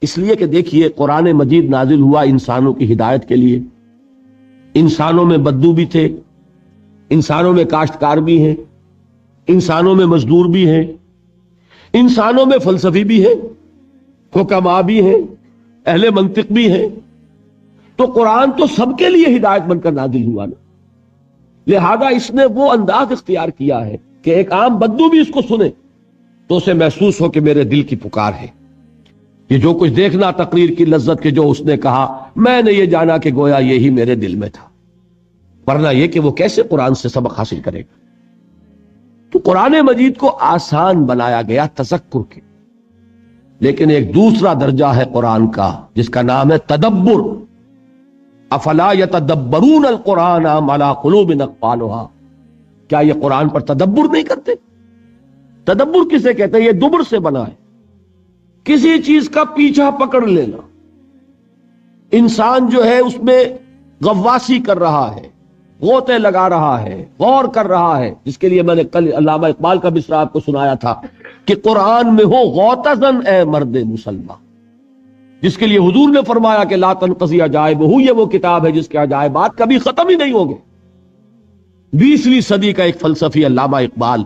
اس لیے کہ دیکھیے قرآن مجید نازل ہوا انسانوں کی ہدایت کے لیے. انسانوں میں بدو بھی تھے، انسانوں میں کاشتکار بھی ہیں، انسانوں میں مزدور بھی ہیں، انسانوں میں فلسفی بھی ہیں، حکماء بھی ہیں، اہل منطق بھی ہیں. تو قرآن تو سب کے لیے ہدایت بن کر نازل ہوا نا. لہذا اس نے وہ انداز اختیار کیا ہے کہ ایک عام بدو بھی اس کو سنے تو اسے محسوس ہو کہ میرے دل کی پکار ہے. یہ جو کچھ دیکھنا تقریر کی لذت کے جو اس نے کہا، میں نے یہ جانا کہ گویا یہی میرے دل میں تھا، ورنہ یہ کہ وہ کیسے قرآن سے سبق حاصل کرے گا. تو قرآن مجید کو آسان بنایا گیا تذکر کے. لیکن ایک دوسرا درجہ ہے قرآن کا جس کا نام ہے تدبر. افلا یتدبرون القرآن ام علی قلوب اقفالها. کیا یہ قرآن پر تدبر نہیں کرتے؟ تدبر کسے کہتے ہیں؟ یہ دبر سے بنا ہے، کسی چیز کا پیچھا پکڑ لینا. انسان جو ہے اس میں غواصی کر رہا ہے، غوطے لگا رہا ہے، غور کر رہا ہے، جس کے لیے میں نے کل علامہ اقبال کا مصرع آپ کو سنایا تھا کہ قرآن میں ہو غوطہ زن اے مرد مسلمان، جس کے لیے حضور نے فرمایا کہ لا تنقضی عجائبہ، یہ وہ کتاب ہے جس کے عجائبات کبھی ختم ہی نہیں ہوں گے. 20ویں صدی کا ایک فلسفی علامہ اقبال،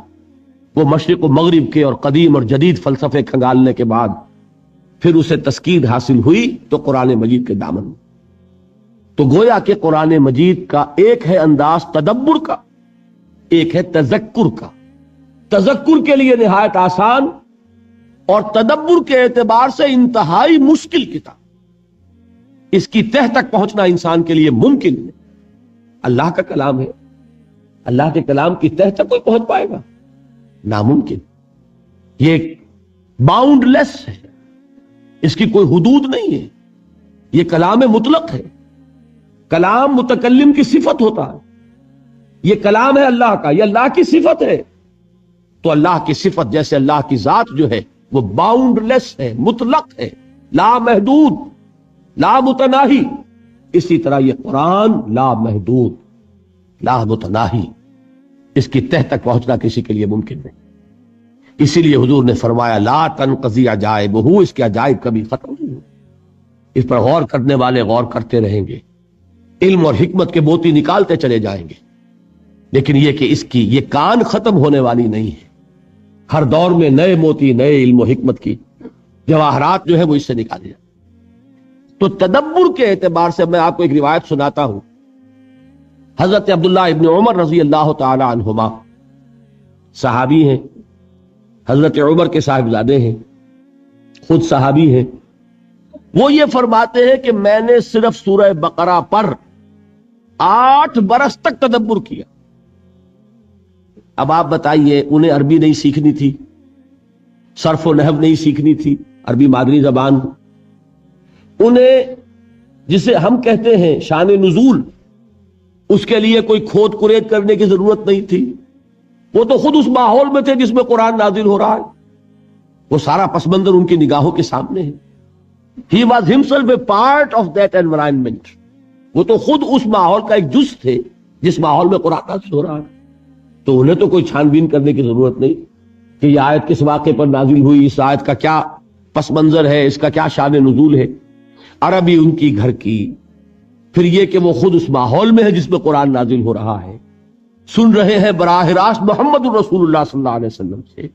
وہ مشرق و مغرب کے اور قدیم اور جدید فلسفے کھنگالنے کے بعد پھر اسے تسکین حاصل ہوئی تو قرآن مجید کے دامن میں. تو گویا کہ قرآن مجید کا ایک ہے انداز تدبر کا، ایک ہے تذکر کا. تذکر کے لیے نہایت آسان اور تدبر کے اعتبار سے انتہائی مشکل کتاب. اس کی تہ تک پہنچنا انسان کے لیے ممکن ہے. اللہ کا کلام ہے، اللہ کے کلام کی تہ تک کوئی پہنچ پائے گا؟ ناممکن. یہ باؤنڈ لیس ہے، اس کی کوئی حدود نہیں ہے. یہ کلام مطلق ہے. کلام متکلم کی صفت ہوتا ہے. یہ کلام ہے اللہ کا، یہ اللہ کی صفت ہے. تو اللہ کی صفت جیسے اللہ کی ذات جو ہے وہ باؤنڈ لیس ہے، مطلق ہے، لا محدود، لا متناہی، اسی طرح یہ قرآن لا محدود، لا متناہی. اس کی تہ تک پہنچنا کسی کے لیے ممکن نہیں. اسی لیے حضور نے فرمایا لا تنقضی عجائبہ، اس کے عجائب کبھی ختم نہیں ہو. اس پر غور کرنے والے غور کرتے رہیں گے، علم اور حکمت کے موتی نکالتے چلے جائیں گے. لیکن یہ کہ اس کی یہ کان ختم ہونے والی نہیں ہے. ہر دور میں نئے موتی، نئے علم و حکمت کی جواہرات جو ہے وہ اس سے نکالے جائیں. تو تدبر کے اعتبار سے میں آپ کو ایک روایت سناتا ہوں. حضرت عبداللہ ابن عمر رضی اللہ تعالی عنہما صحابی ہیں، حضرت عمر کے صاحبزادے ہیں، خود صحابی ہیں. وہ یہ فرماتے ہیں کہ میں نے صرف سورہ بقرہ پر 8 برس تک تدبر کیا. اب آپ بتائیے، انہیں عربی نہیں سیکھنی تھی، صرف و نحو نہیں سیکھنی تھی، عربی مادری زبان، انہیں جسے ہم کہتے ہیں شان نزول، اس کے لیے کوئی کھود کرید کرنے کی ضرورت نہیں تھی. وہ تو خود اس ماحول میں تھے جس میں قرآن نازل ہو رہا ہے. وہ سارا پس منظر ان کی نگاہوں کے سامنے ہے. He was himself a part of that environment. وہ تو خود اس ماحول کا ایک جز تھے جس ماحول میں قرآن نازل ہو رہا ہے. تو انہیں تو کوئی چھان بین کرنے کی ضرورت نہیں کہ یہ آیت کس واقعے پر نازل ہوئی، اس آیت کا کیا پس منظر ہے، اس کا کیا شان نزول ہے. عربی ان کی گھر کی، پھر یہ کہ وہ خود اس ماحول میں ہے جس میں قرآن نازل ہو رہا ہے، سن رہے ہیں براہ راست محمد رسول اللہ صلی اللہ علیہ وسلم سے.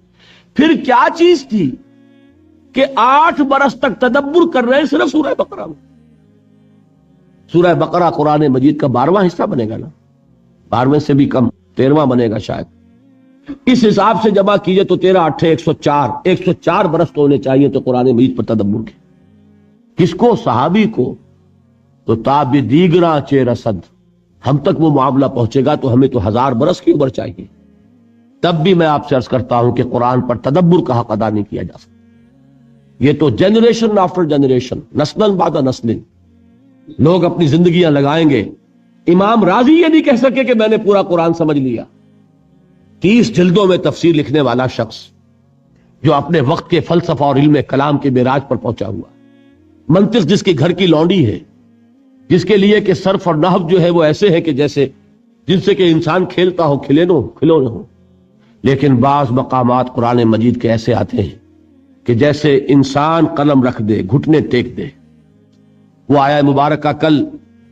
پھر کیا چیز تھی کہ 8 برس تک تدبر کر رہے ہیں صرف سورہ بقرہ میں. سورہ بقرہ قرآن مجید کا 12واں حصہ بنے گا نا، 12ویں سے بھی کم، 13واں بنے گا شاید. اس حساب سے جمع کیجئے تو 13 8 104 104 برس تو ہونے چاہیے تو قرآن مجید پر تدبر کے. کس کو؟ صحابی کو. تو تاب دیگراں چے رسد، ہم تک وہ معاملہ پہنچے گا تو ہمیں تو 1000 برس کی عمر چاہیے. تب بھی میں آپ سے عرض کرتا ہوں کہ قرآن پر تدبر کا حق ادا نہیں کیا جا سکتا. یہ تو جنریشن آفٹر جنریشن، نسل بعد نسل لوگ اپنی زندگیاں لگائیں گے. امام راضی یہ نہیں کہہ سکے کہ میں نے پورا قرآن سمجھ لیا. 30 جلدوں میں تفسیر لکھنے والا شخص جو اپنے وقت کے فلسفہ اور علم کلام کے معراج پر پہنچا ہوا، منطق جس کی گھر کی لونڈی ہے، جس کے لیے کہ صرف اور نحو جو ہے وہ ایسے ہیں کہ جیسے جن سے کہ انسان کھیلتا ہو، کھلونے ہو. لیکن بعض مقامات قرآن مجید کے ایسے آتے ہیں کہ جیسے انسان قلم رکھ دے، گھٹنے ٹیک دے۔ وہ آیا مبارکہ کل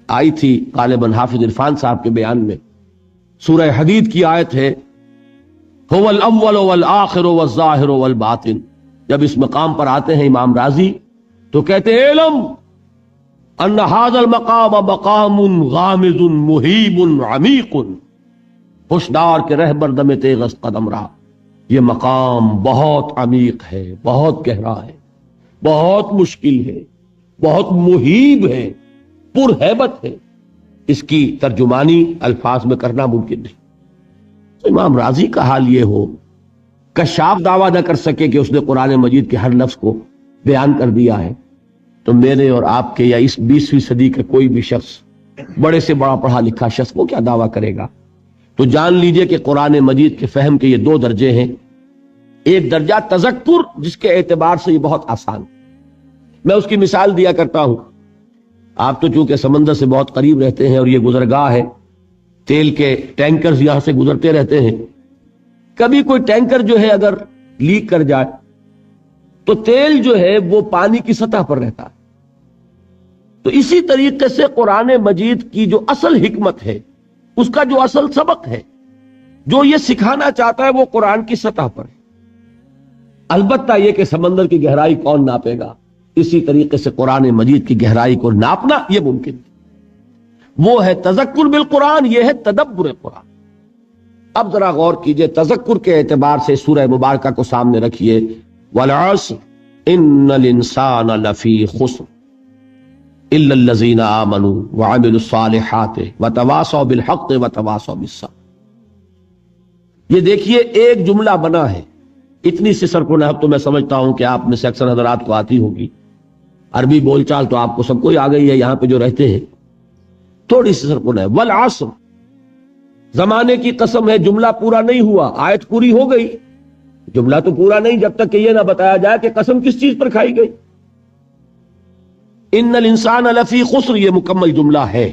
آئی تھی غالباً حافظ عرفان صاحب کے بیان میں، سورہ حدید کی آیت ہے هو الاول والآخر والظاہر والباطن۔ جب اس مقام پر آتے ہیں امام رازی تو کہتے ہیں علم ان هذا المقام مقام غامض مہیب عمیق، ہوشدار کے رہبر دم تیغ قدم رہا، یہ مقام بہت عمیق ہے، بہت گہرا ہے، بہت مشکل ہے، بہت مہیب ہے، پر ہیبت ہے، اس کی ترجمانی الفاظ میں کرنا ممکن نہیں۔ تو امام راضی کا حال یہ ہو، کشاف دعویٰ نہ کر سکے کہ اس نے قرآن مجید کے ہر لفظ کو بیان کر دیا ہے، تو میرے اور آپ کے یا اس 20ویں صدی کا کوئی بھی شخص، بڑے سے بڑا پڑھا لکھا شخص، وہ کیا دعویٰ کرے گا؟ تو جان لیجئے کہ قرآن مجید کے فہم کے یہ دو درجے ہیں۔ ایک درجہ تذکر، جس کے اعتبار سے یہ بہت آسان، میں اس کی مثال دیا کرتا ہوں۔ آپ تو چونکہ سمندر سے بہت قریب رہتے ہیں اور یہ گزرگاہ ہے، تیل کے ٹینکرز یہاں سے گزرتے رہتے ہیں، کبھی کوئی ٹینکر جو ہے اگر لیک کر جائے تو تیل جو ہے وہ پانی کی سطح پر رہتا ہے۔ تو اسی طریقے سے قرآن مجید کی جو اصل حکمت ہے، اس کا جو اصل سبق ہے، جو یہ سکھانا چاہتا ہے، وہ قرآن کی سطح پر ہے۔ البتہ یہ کہ سمندر کی گہرائی کون ناپے گا، اسی طریقے سے قرآن مجید کی گہرائی کو ناپنا یہ ممکن ہے۔ وہ ہے تذکر بالقرآن، یہ ہے تدبر قرآن۔ اب ذرا غور کیجئے، تذکر کے اعتبار سے سورہ مبارکہ کو سامنے رکھیے، والعصر ان الانسان لفی خسر الا الذین آمنوا وعملوا الصالحات وتواصوا بالحق وتواصوا بالصبر۔ یہ دیکھیے ایک جملہ بنا ہے، اتنی سی سرف و نحو تو میں سمجھتا ہوں کہ آپ میں سے اکثر حضرات کو آتی ہوگی، عربی بول چال تو آپ کو سب کو ہی آ گئی ہے، یہاں پہ جو رہتے ہیں تھوڑی سی سرف و نحو۔ والعصر، زمانے کی قسم ہے، جملہ پورا نہیں ہوا، آیت پوری ہو گئی، جملہ تو پورا نہیں جب تک کہ یہ نہ بتایا جائے کہ قسم کس چیز پر کھائی گئی۔ ان الانسان لفی خسر، یہ مکمل جملہ ہے۔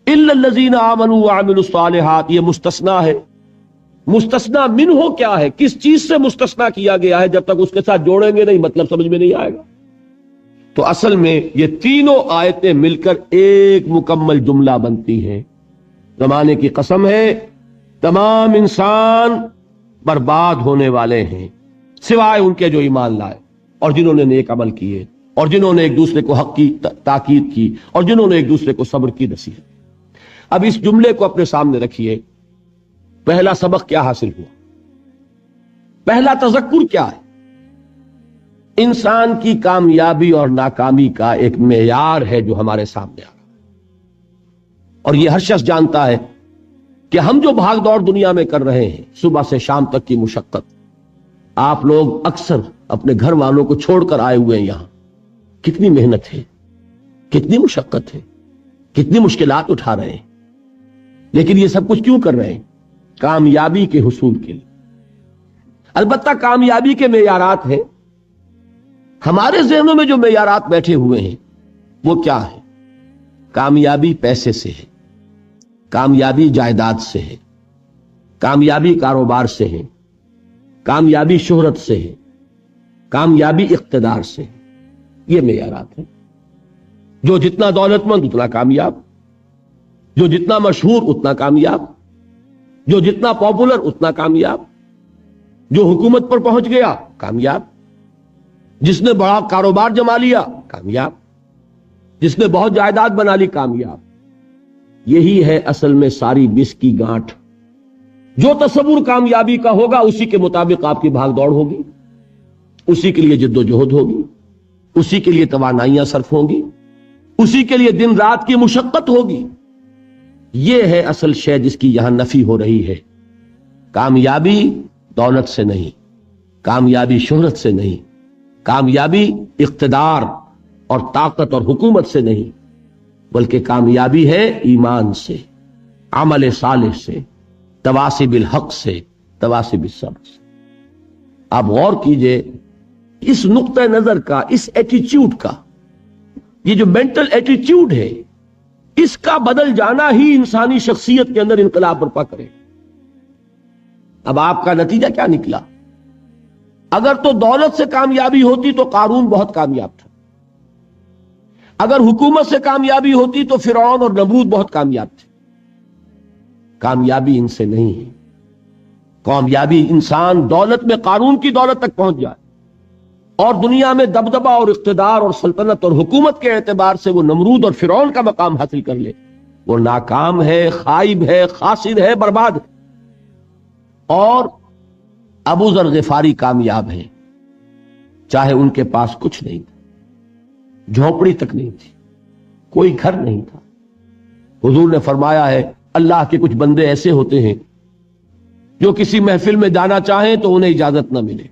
الا الذین آمنوا وعملوا الصالحات، یہ مستثنا ہے۔ مستثنا منہ کیا ہے، کس چیز سے مستثنا کیا گیا ہے، جب تک اس کے ساتھ جوڑیں گے نہیں مطلب سمجھ میں نہیں آئے گا۔ تو اصل میں یہ تینوں آیتیں مل کر ایک مکمل جملہ بنتی ہیں۔ زمانے کی قسم ہے، تمام انسان برباد ہونے والے ہیں سوائے ان کے جو ایمان لائے، اور جنہوں نے نیک عمل کیے، اور جنہوں نے ایک دوسرے کو حق کی تاکید کی، اور جنہوں نے ایک دوسرے کو صبر کی نصیحت۔ اب اس جملے کو اپنے سامنے رکھیے، پہلا سبق کیا حاصل ہوا؟ پہلا تذکر کیا ہے؟ انسان کی کامیابی اور ناکامی کا ایک معیار ہے جو ہمارے سامنے آ رہا ہے، اور یہ ہر شخص جانتا ہے کہ ہم جو بھاگ دوڑ دنیا میں کر رہے ہیں، صبح سے شام تک کی مشقت، آپ لوگ اکثر اپنے گھر والوں کو چھوڑ کر آئے ہوئے ہیں یہاں، کتنی محنت ہے، کتنی مشقت ہے، کتنی مشکلات اٹھا رہے ہیں، لیکن یہ سب کچھ کیوں کر رہے ہیں؟ کامیابی کے حصول کے لیے۔ البتہ کامیابی کے معیارات ہیں، ہمارے ذہنوں میں جو معیارات بیٹھے ہوئے ہیں وہ کیا ہے؟ کامیابی پیسے سے ہے، کامیابی جائیداد سے ہے، کامیابی کاروبار سے ہے، کامیابی شہرت سے ہے، کامیابی اقتدار سے ہے۔ یہ معیارات ہیں۔ جو جتنا دولت مند اتنا کامیاب، جو جتنا مشہور اتنا کامیاب، جو جتنا پاپولر اتنا کامیاب، جو حکومت پر پہنچ گیا کامیاب، جس نے بڑا کاروبار جما لیا کامیاب، جس نے بہت جائیداد بنا لی کامیاب۔ یہی ہے اصل میں ساری بس کی گانٹھ۔ جو تصور کامیابی کا ہوگا اسی کے مطابق آپ کی بھاگ دوڑ ہوگی، اسی کے لیے جد و جہد ہوگی، اسی کے لیے توانائیاں صرف ہوں گی، اسی کے لیے دن رات کی مشقت ہوگی۔ یہ ہے اصل شے جس کی یہاں نفی ہو رہی ہے۔ کامیابی دولت سے نہیں، کامیابی شہرت سے نہیں، کامیابی اقتدار اور طاقت اور حکومت سے نہیں، بلکہ کامیابی ہے ایمان سے، عمل صالح سے، تواصی بالحق سے، تواصی بالصبر سے۔ آپ غور کیجئے اس نقطہ نظر کا، اس ایٹیچیوڈ کا، یہ جو مینٹل ایٹیچیوڈ ہے، اس کا بدل جانا ہی انسانی شخصیت کے اندر انقلاب برپا کرے۔ اب آپ کا نتیجہ کیا نکلا؟ اگر تو دولت سے کامیابی ہوتی تو قارون بہت کامیاب تھا، اگر حکومت سے کامیابی ہوتی تو فرعون اور نمرود بہت کامیاب تھے۔ کامیابی ان سے نہیں ہے، کامیابی انسان دولت میں قارون کی دولت تک پہنچ جائے اور دنیا میں دبدبہ اور اقتدار اور سلطنت اور حکومت کے اعتبار سے وہ نمرود اور فرعون کا مقام حاصل کر لے، وہ ناکام ہے، خائب ہے، خاسر ہے، برباد ہے۔ اور ابو ذر غفاری کامیاب ہیں، چاہے ان کے پاس کچھ نہیں تھا، جھونپڑی تک نہیں تھی، کوئی گھر نہیں تھا۔ حضور نے فرمایا ہے اللہ کے کچھ بندے ایسے ہوتے ہیں جو کسی محفل میں جانا چاہیں تو انہیں اجازت نہ ملے،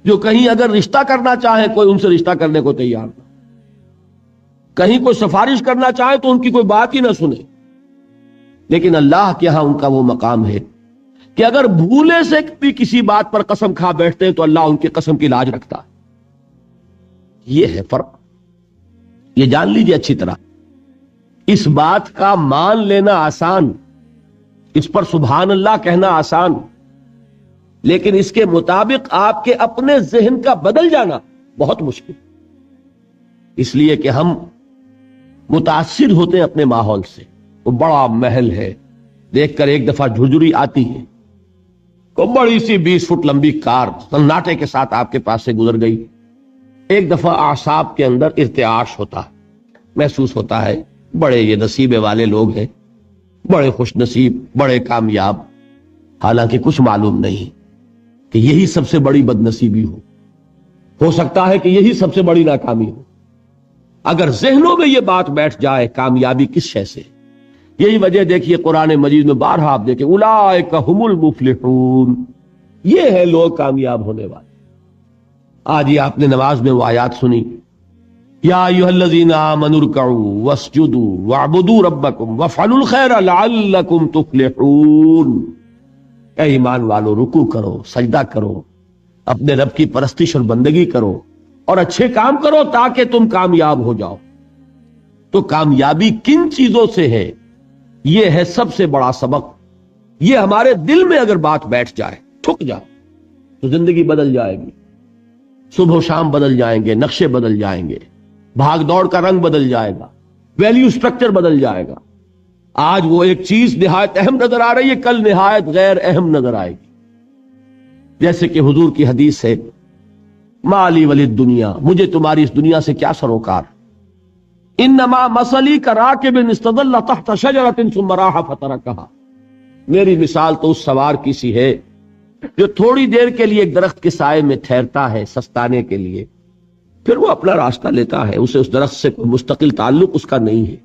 جو کہیں اگر رشتہ کرنا چاہیں کوئی ان سے رشتہ کرنے کو تیار نہ، کہیں کوئی سفارش کرنا چاہے تو ان کی کوئی بات ہی نہ سنے۔ لیکن اللہ کے ہاں ان کا وہ مقام ہے کہ اگر بھولے سے بھی کسی بات پر قسم کھا بیٹھتے ہیں تو اللہ ان کی قسم کی لاج رکھتا ہے۔ یہ ہے فرق، یہ جان لیجیے اچھی طرح۔ اس بات کا مان لینا آسان، اس پر سبحان اللہ کہنا آسان، لیکن اس کے مطابق آپ کے اپنے ذہن کا بدل جانا بہت مشکل، اس لیے کہ ہم متاثر ہوتے ہیں اپنے ماحول سے۔ وہ بڑا محل ہے، دیکھ کر ایک دفعہ جھرجھری آتی ہے، کو بڑی سی 20 فٹ لمبی کار سناٹے کے ساتھ آپ کے پاس سے گزر گئی، ایک دفعہ اعصاب کے اندر ارتعاش ہوتا ہے، محسوس ہوتا ہے بڑے یہ نصیبے والے لوگ ہیں، بڑے خوش نصیب، بڑے کامیاب، حالانکہ کچھ معلوم نہیں کہ یہی سب سے بڑی بد نصیبی ہو سکتا ہے کہ یہی سب سے بڑی ناکامی ہو۔ اگر ذہنوں میں یہ بات بیٹھ جائے کامیابی کس شے سے، یہی وجہ دیکھیے قرآن مجید میں بارہا آپ دیکھیں اولئک ھم المفلحون، یہ ہے لوگ کامیاب ہونے والے۔ آج ہی آپ نے نماز میں وہ آیات سنی، یا ایھا الذین آمنوا ارکعوا واسجدوا واعبدوا ربکم وافعلوا الخیر لعلکم تفلحون۔ اے ایمان والو، رکوع کرو، سجدہ کرو، اپنے رب کی پرستش اور بندگی کرو اور اچھے کام کرو تاکہ تم کامیاب ہو جاؤ۔ تو کامیابی کن چیزوں سے ہے، یہ ہے سب سے بڑا سبق۔ یہ ہمارے دل میں اگر بات بیٹھ جائے، ٹھک جائے، تو زندگی بدل جائے گی، صبح و شام بدل جائیں گے، نقشے بدل جائیں گے، بھاگ دوڑ کا رنگ بدل جائے گا، ویلیو سٹرکچر بدل جائے گا۔ آج وہ ایک چیز نہایت اہم نظر آ رہی ہے، کل نہایت غیر اہم نظر آئے گی۔ جیسے کہ حضور کی حدیث ہے مالی ولی الدنیا، مجھے تمہاری اس دنیا سے کیا سروکار، انما مثلی کراکب استظل تحت شجرۃ ثم راح فترکھا، میری مثال تو اس سوار کی سی ہے جو تھوڑی دیر کے لیے ایک درخت کے سائے میں ٹھہرتا ہے سستانے کے لیے، پھر وہ اپنا راستہ لیتا ہے، اسے اس درخت سے کوئی مستقل تعلق اس کا نہیں ہے،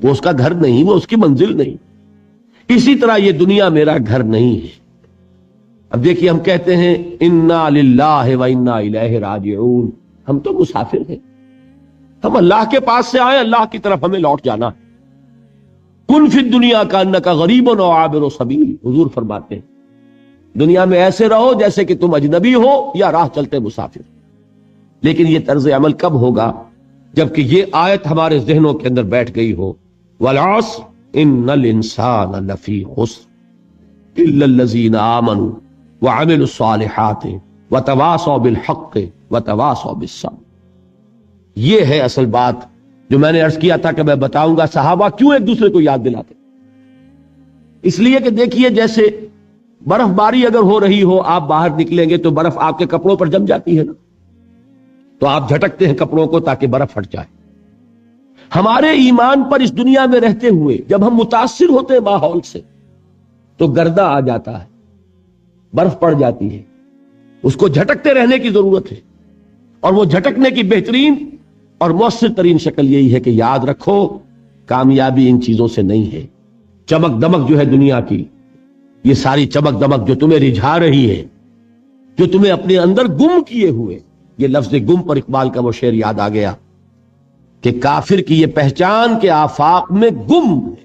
وہ اس کا گھر نہیں، وہ اس کی منزل نہیں۔ اسی طرح یہ دنیا میرا گھر نہیں ہے۔ اب دیکھیے ہم کہتے ہیں انا للہ و انا الیہ راجعون، ہم تو مسافر ہیں، ہم اللہ کے پاس سے آئے، اللہ کی طرف ہمیں لوٹ جانا ہے۔ کن فی الدنیا کانک غریب و عابر سبیل، حضور فرماتے ہیں دنیا میں ایسے رہو جیسے کہ تم اجنبی ہو یا راہ چلتے مسافر۔ لیکن یہ طرز عمل کب ہوگا؟ جبکہ یہ آیت ہمارے ذہنوں کے اندر بیٹھ گئی ہو، والعصر ان الانسان لفی خسر الا الذین آمنوا وعملوا الصالحات وتواصوا بالحق وتواصوا بالصبر۔ یہ ہے اصل بات جو میں نے عرض کیا تھا کہ میں بتاؤں گا صحابہ کیوں ایک دوسرے کو یاد دلاتے۔ اس لیے کہ دیکھیے جیسے برف باری اگر ہو رہی ہو، آپ باہر نکلیں گے تو برف آپ کے کپڑوں پر جم جاتی ہے نا، تو آپ جھٹکتے ہیں کپڑوں کو تاکہ برف ہٹ جائے۔ ہمارے ایمان پر اس دنیا میں رہتے ہوئے جب ہم متاثر ہوتے ہیں ماحول سے تو گردہ آ جاتا ہے، برف پڑ جاتی ہے، اس کو جھٹکتے رہنے کی ضرورت ہے۔ اور وہ جھٹکنے کی بہترین اور مؤثر ترین شکل یہی ہے کہ یاد رکھو کامیابی ان چیزوں سے نہیں ہے۔ چمک دمک جو ہے دنیا کی، یہ ساری چمک دمک جو تمہیں رجھا رہی ہے، جو تمہیں اپنے اندر گم کیے ہوئے، یہ لفظ گم پر اقبال کا وہ شعر یاد آ گیا کہ کافر کی یہ پہچان کے آفاق میں گم ہے،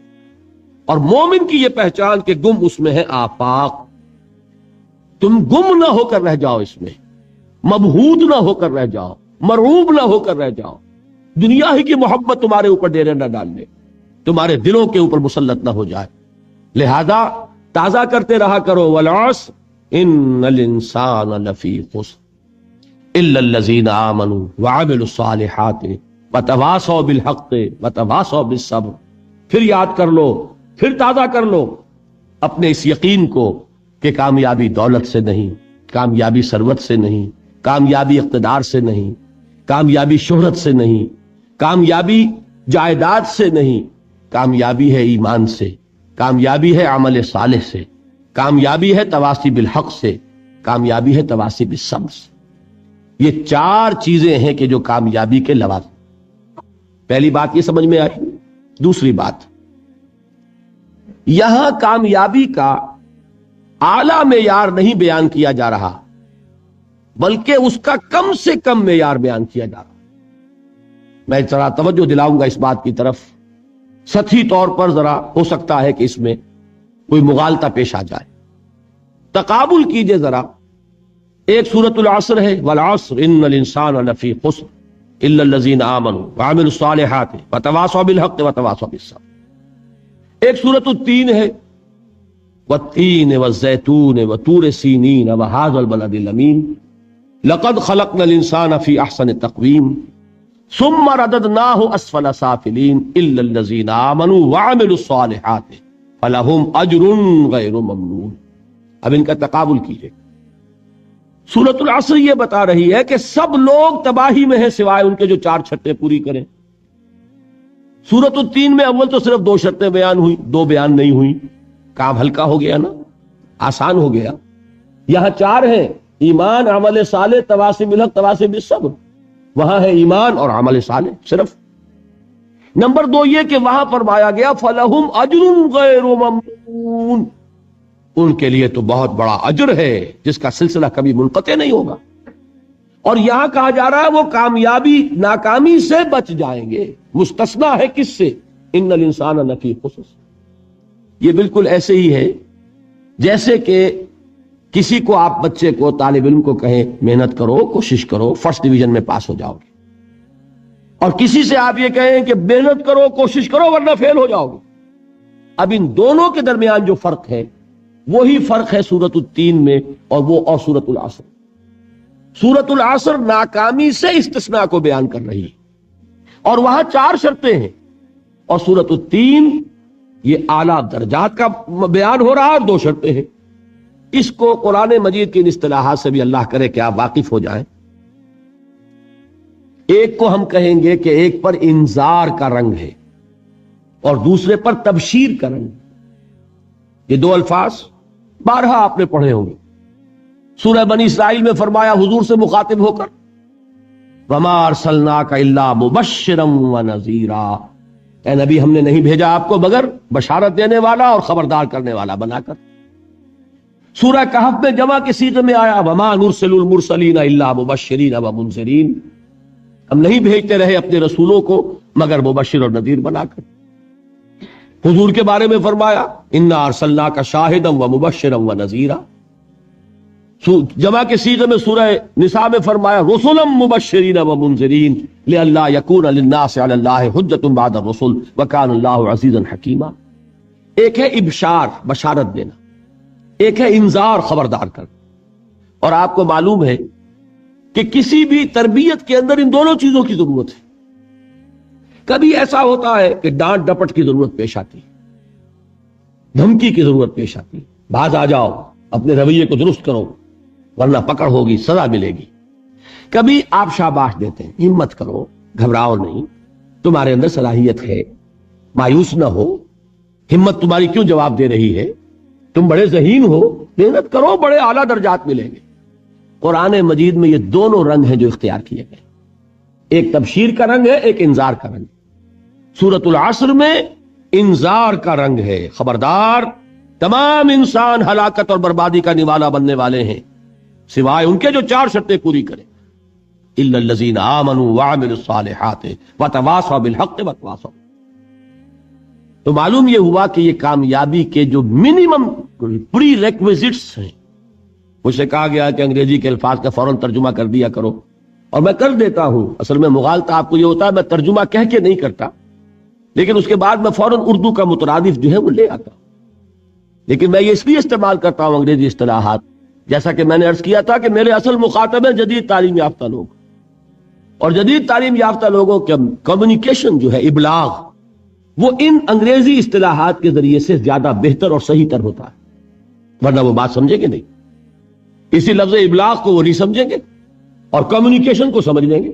اور مومن کی یہ پہچان کہ گم اس میں ہے آفاق۔ تم گم نہ ہو کر رہ جاؤ، اس میں مبہوت نہ ہو کر رہ جاؤ، مرعوب نہ ہو کر رہ جاؤ، دنیا ہی کی محبت تمہارے اوپر ڈیرے نہ ڈال لے، تمہارے دلوں کے اوپر مسلط نہ ہو جائے۔ لہذا تازہ کرتے رہا کرو، والعصر ان الانسان لفی خسر الا الذین آمنوا وعملوا الصالحات وتواصوا بالحق وتواصوا بالصبر. پھر یاد کر لو، پھر تازہ کر لو اپنے اس یقین کو کہ کامیابی دولت سے نہیں، کامیابی ثروت سے نہیں، کامیابی اقتدار سے نہیں، کامیابی شہرت سے نہیں، کامیابی جائیداد سے نہیں، کامیابی ہے ایمان سے، کامیابی ہے عمل صالح سے، کامیابی ہے تواصی بالحق سے، کامیابی ہے تواصی بالصبر سے. یہ چار چیزیں ہیں کہ جو کامیابی کے لوازم. پہلی بات یہ سمجھ میں آئی. دوسری بات، یہاں کامیابی کا اعلیٰ معیار نہیں بیان کیا جا رہا، بلکہ اس کا کم سے کم معیار بیان کیا جا رہا. میں ذرا توجہ دلاؤں گا اس بات کی طرف. سطحی طور پر ذرا ہو سکتا ہے کہ اس میں کوئی مغالطہ پیش آ جائے. تقابل کیجئے ذرا. ایک سورۃ العصر ہے، والعصر ان الانسان لفی خسر الا الذین آمنوا وعملوا الصالحات وتواصوا بالحق وتواصوا بالصبر. ایک سورۃ التین ہے، والتین والزیتون وطور سینین وہذا البلد الامین لقد خلقنا الانسان فی احسن تقویم ثم رددناہ اسفل سافلین الا الذین آمنوا وعملوا الصالحات فلہم اجر غیر ممنون. اب ان کا تقابل کیجئے. سورۃ العصر یہ بتا رہی ہے کہ سب لوگ تباہی میں ہیں سوائے ان کے جو چار شرطیں پوری کریں. سورۃ التین میں اول تو صرف 2 شرطیں بیان ہوئی، 2 بیان نہیں ہوئی. کام ہلکا ہو گیا نا، آسان ہو گیا. یہاں 4 ہیں، ایمان، عمل صالح، تواصی بالحق، تواصی بالصبر. وہاں ہے ایمان اور عمل صالح صرف. نمبر 2 یہ کہ وہاں فرمایا گیا فَلَهُمْ أَجْرٌ غَيْرُ مَمْنُونٍ، ان کے لیے تو بہت بڑا اجر ہے جس کا سلسلہ کبھی منقطع نہیں ہوگا. اور یہاں کہا جا رہا ہے وہ کامیابی ناکامی سے بچ جائیں گے. مستثنا ہے کس سے؟ ان الانسان لفی خسر. یہ بالکل ایسے ہی ہے جیسے کہ کسی کو آپ بچے کو، طالب علم کو کہیں محنت کرو، کوشش کرو، فرسٹ ڈویژن میں پاس ہو جاؤ گے، اور کسی سے آپ یہ کہیں کہ محنت کرو، کوشش کرو ورنہ فیل ہو جاؤ گے. اب ان دونوں کے درمیان جو فرق ہے وہی فرق ہے سورۃ التین میں اور سورۃ العصر. سورۃ العصر ناکامی سے استثناء کو بیان کر رہی ہے اور وہاں 4 شرطیں ہیں، اور سورۃ التین یہ اعلیٰ درجات کا بیان ہو رہا ہے اور 2 شرطیں ہیں. اس کو قرآن مجید کی ان اصطلاحات سے بھی اللہ کرے کہ آپ واقف ہو جائیں. ایک کو ہم کہیں گے کہ ایک پر انذار کا رنگ ہے اور دوسرے پر تبشیر کا رنگ. یہ 2 الفاظ بارہا آپ نے پڑھے ہوں گے. سورہ بنی اسرائیل میں فرمایا حضور سے مخاطب ہو کر وَمَا أَرْسَلْنَاكَ إِلَّا مُبَشِّرًا وَنَذِيرًا، اے نبی ہم نے نہیں بھیجا آپ کو مگر بشارت دینے والا اور خبردار کرنے والا بنا کر. سورہ کہف میں جمع کے صیغے میں آیا وَمَا نُرْسِلُ الْمُرْسَلِينَ إِلَّا مُبَشِّرِينَ وَمُنذِرِينَ، ہم نہیں بھیجتے رہے اپنے رسولوں کو مگر مبشر اور نذیر بنا کر. حضور کے بارے میں فرمایا اِنَّا أَرْسَلْنَاكَ شَاهِدًا وَمُبَشِّرًا وَنَذِيرًا. جمع کے صیغے میں سورہ نساء میں فرمایا رسلا مبشرین ومنذرین لئلا یکون للناس علی اللہ حجۃ بعد الرسل وکان اللہ عزیزا حکیما. ایک ہے ابشار، بشارت دینا، ایک ہے انذار، خبردار کرنا. اور آپ کو معلوم ہے کہ کسی بھی تربیت کے اندر ان دونوں چیزوں کی ضرورت ہے. کبھی ایسا ہوتا ہے کہ ڈانٹ ڈپٹ کی ضرورت پیش آتی، دھمکی کی ضرورت پیش آتی، باز آ جاؤ، اپنے رویے کو درست کرو ورنہ پکڑ ہوگی، سزا ملے گی. کبھی آپ شاباش دیتے ہیں، ہمت کرو، گھبراؤ نہیں، تمہارے اندر صلاحیت ہے، مایوس نہ ہو، ہمت تمہاری کیوں جواب دے رہی ہے، تم بڑے ذہین ہو، محنت کرو، بڑے اعلیٰ درجات ملیں گے. قرآن مجید میں یہ دونوں رنگ ہیں جو اختیار کیے گئے. ایک تبشیر کا رنگ ہے، ایک انذار کا رنگ. سورۃ العصر میں انذار کا رنگ ہے، خبردار، تمام انسان ہلاکت اور بربادی کا نوالا بننے والے ہیں سوائے ان کے جو 4 شرطیں پوری کریں. الا الذین آمنوا وعملوا الصالحات وتواصوا بالحق وتواصوا. تو معلوم یہ ہوا کہ یہ کامیابی کے جو منیمم پری ریکویزٹس ہیں. مجھ سے کہا گیا کہ انگریزی کے الفاظ کا فوراً ترجمہ کر دیا کرو، اور میں کر دیتا ہوں. اصل میں مغالطہ آپ کو یہ ہوتا ہے میں ترجمہ کہہ کے نہیں کرتا، لیکن اس کے بعد میں فوراً اردو کا مترادف جو ہے وہ لے آتا ہوں. لیکن میں یہ اس لیے استعمال کرتا ہوں انگریزی اصطلاحات جیسا کہ میں نے عرض کیا تھا کہ میرے اصل مخاطب ہیں جدید تعلیم یافتہ لوگ، اور جدید تعلیم یافتہ لوگوں کے کمیونیکیشن جو ہے، ابلاغ، وہ ان انگریزی اصطلاحات کے ذریعے سے زیادہ بہتر اور صحیح تر ہوتا ہے، ورنہ وہ بات سمجھیں گے نہیں. اسی لفظ ابلاغ کو وہ نہیں سمجھیں گے اور کمیونیکیشن کو سمجھ لیں گے.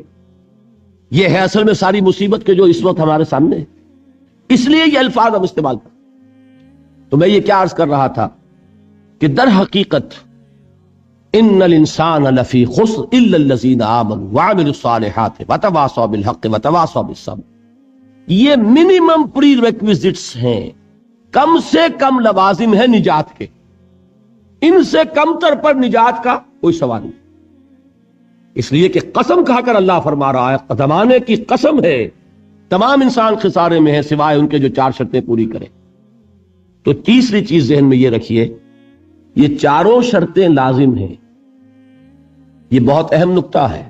یہ ہے اصل میں ساری مصیبت کے جو اس وقت ہمارے سامنے ہے. اس لیے یہ الفاظ ہم استعمال کریں. تو میں یہ کیا عرض کر رہا تھا کہ در حقیقت ان الانسان لفی خسر الا الذین آمنوا وعملوا الصالحات وتواصوا بالحق وتواصوا بالصبر. یہ منیمم پری ریکویزٹس ہیں، کم سے کم لوازم ہیں نجات کے. ان سے کم تر پر نجات کا کوئی سوال نہیں. اس لیے کہ قسم کھا کر اللہ فرما رہا ہے، زمانے کی قسم ہے، تمام انسان خسارے میں ہیں سوائے ان کے جو 4 شرطیں پوری کریں. تو تیسری چیز ذہن میں یہ رکھیے، یہ چاروں شرطیں لازم ہیں. یہ بہت اہم نکتہ ہے.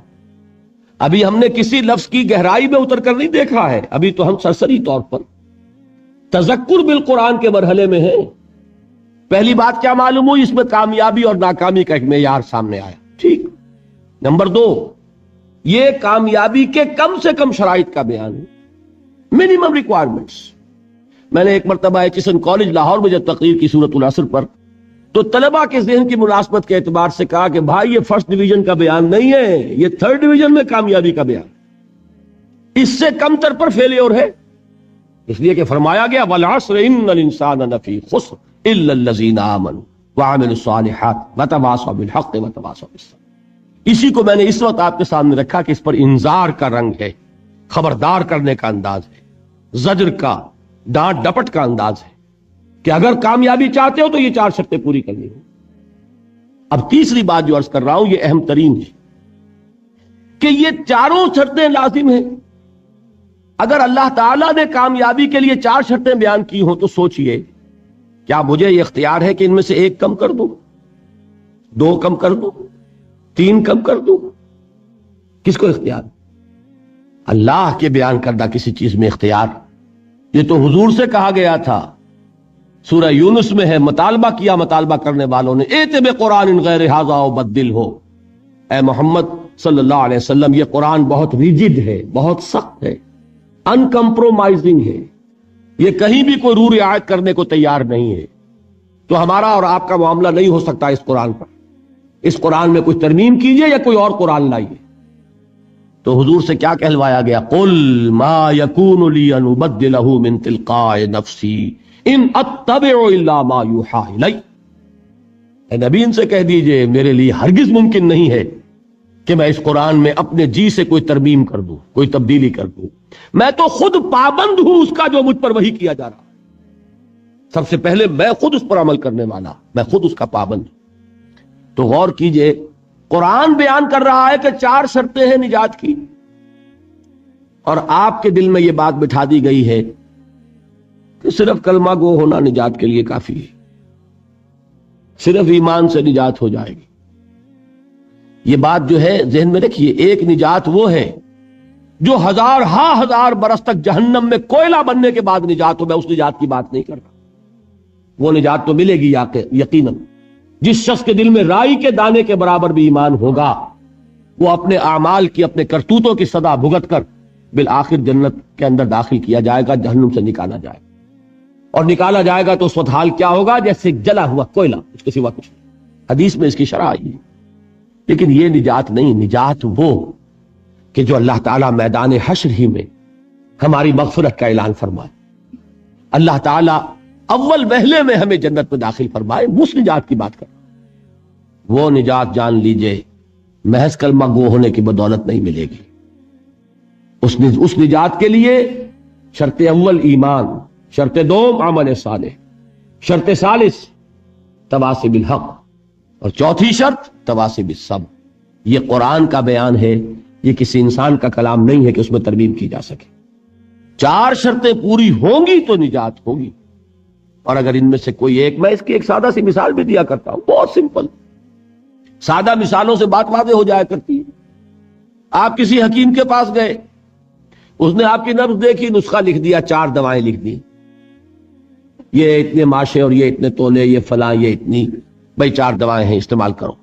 ابھی ہم نے کسی لفظ کی گہرائی میں اتر کر نہیں دیکھا ہے، ابھی تو ہم سرسری طور پر تذکر بالقرآن کے مرحلے میں ہیں. پہلی بات کیا معلوم ہوئی؟ اس میں کامیابی اور ناکامی کا ایک معیار سامنے آیا. ٹھیک. نمبر 2، یہ کامیابی کے کم سے کم شرائط کا بیان ہے، منیمم ریکوائرمنٹس. میں نے ایک مرتبہ ایچسن کالج لاہور میں جب تقریر کی سورۃ العصر پر، تو طلباء کے ذہن کی مناسبت کے اعتبار سے کہا کہ بھائی یہ فرسٹ ڈویژن کا بیان نہیں ہے، یہ 3rd ڈویژن میں کامیابی کا بیان، اس سے کم تر پر فیلیور ہے. اس لیے کہ فرمایا گیا والعصر ان الانسان لفی خسر الا الذین آمنوا وعملوا الصالحات وتواصوا بالحق وتواصوا بالصبر. اسی کو میں نے اس وقت آپ کے سامنے رکھا کہ اس پر انذار کا رنگ ہے، خبردار کرنے کا انداز ہے، زجر کا، ڈانٹ ڈپٹ کا انداز ہے کہ اگر کامیابی چاہتے ہو تو یہ 4 شرطیں پوری کرنی ہو. اب تیسری بات جو عرض کر رہا ہوں یہ اہم ترین ہے کہ یہ چاروں شرطیں لازم ہیں. اگر اللہ تعالیٰ نے کامیابی کے لیے 4 شرطیں بیان کی ہوں تو سوچئے، کیا مجھے یہ اختیار ہے کہ ان میں سے 1 کم کر دوں، 2 کم کر دوں، 3 کم کر دوں؟ کس کو اختیار؟ اللہ کے بیان کردہ کسی چیز میں اختیار. یہ تو حضور سے کہا گیا تھا، سورہ یونس میں ہے، مطالبہ کیا مطالبہ کرنے والوں نے، ایت بقرآن غیر ھذا وبدل ہو. اے محمد صلی اللہ علیہ وسلم، یہ قرآن بہت ریجڈ ہے، بہت سخت ہے، ان کمپرومائزنگ ہے، یہ کہیں بھی کوئی رو رعایت کرنے کو تیار نہیں ہے. تو ہمارا اور آپ کا معاملہ نہیں ہو سکتا اس قرآن پر. اس قرآن میں کوئی ترمیم کیجئے یا کوئی اور قرآن لائیے. تو حضور سے کیا کہلوایا گیا؟ قل ما یکون لی ان ابدلہ من تلقاء نفسی ان اتبع الا ما یوحی الی. اے نبی ان سے کہہ دیجئے میرے لیے ہرگز ممکن نہیں ہے کہ میں اس قرآن میں اپنے جی سے کوئی ترمیم کر دوں، کوئی تبدیلی کر دوں. میں تو خود پابند ہوں اس کا جو مجھ پر وحی کیا جا رہا. سب سے پہلے میں خود اس پر عمل کرنے والا، میں خود اس کا پابند ہوں. تو غور کیجئے، قرآن بیان کر رہا ہے کہ 4 شرطیں ہیں نجات کی، اور آپ کے دل میں یہ بات بٹھا دی گئی ہے کہ صرف کلمہ گو ہونا نجات کے لیے کافی ہے، صرف ایمان سے نجات ہو جائے گی. یہ بات جو ہے ذہن میں رکھیے، ایک نجات وہ ہے جو ہزار برس تک جہنم میں کوئلہ بننے کے بعد نجات ہو. میں اس نجات کی بات نہیں کر رہا. وہ نجات تو ملے گی یقیناً. جس شخص کے دل میں رائی کے دانے کے برابر بھی ایمان ہوگا، وہ اپنے اعمال کی، اپنے کرتوتوں کی سزا بھگت کر بالآخر جنت کے اندر داخل کیا جائے گا، جہنم سے نکالا جائے گا. اور نکالا جائے گا تو اس وقت حال کیا ہوگا؟ جیسے جلا ہوا کوئلہ، اس کے سوا کچھ نہیں. حدیث میں اس کی شرح آئی ہے. لیکن یہ نجات نہیں. نجات وہ کہ جو اللہ تعالیٰ میدان حشر ہی میں ہماری مغفرت کا اعلان فرمائے، اللہ تعالیٰ اول وہلے میں ہمیں جنت میں داخل فرمائے، اس نجات کی بات کر. وہ نجات جان لیجئے محض کلمہ گو ہونے کی بدولت نہیں ملے گی. اس نجات کے لیے شرط اول ایمان، شرط دوم عمل صالح، شرط ثالث تواصی بالحق، اور چوتھی شرط تواصی بالصبر. یہ قرآن کا بیان ہے، یہ کسی انسان کا کلام نہیں ہے کہ اس میں ترمیم کی جا سکے. 4 شرطیں پوری ہوں گی تو نجات ہوگی. اور اگر ان میں سے کوئی ایک، میں اس کی ایک سادہ سی مثال بھی دیا کرتا ہوں، بہت سمپل، سادہ مثالوں سے بات واضح ہو جایا کرتی ہے. آپ کسی حکیم کے پاس گئے، اس نے آپ کی نبض دیکھی، نسخہ لکھ دیا، 4 دوائیں لکھ دی، یہ اتنے ماشے اور یہ اتنے تولے، یہ فلاں، یہ اتنی. بھائی 4 دوائیں ہیں استعمال کرو.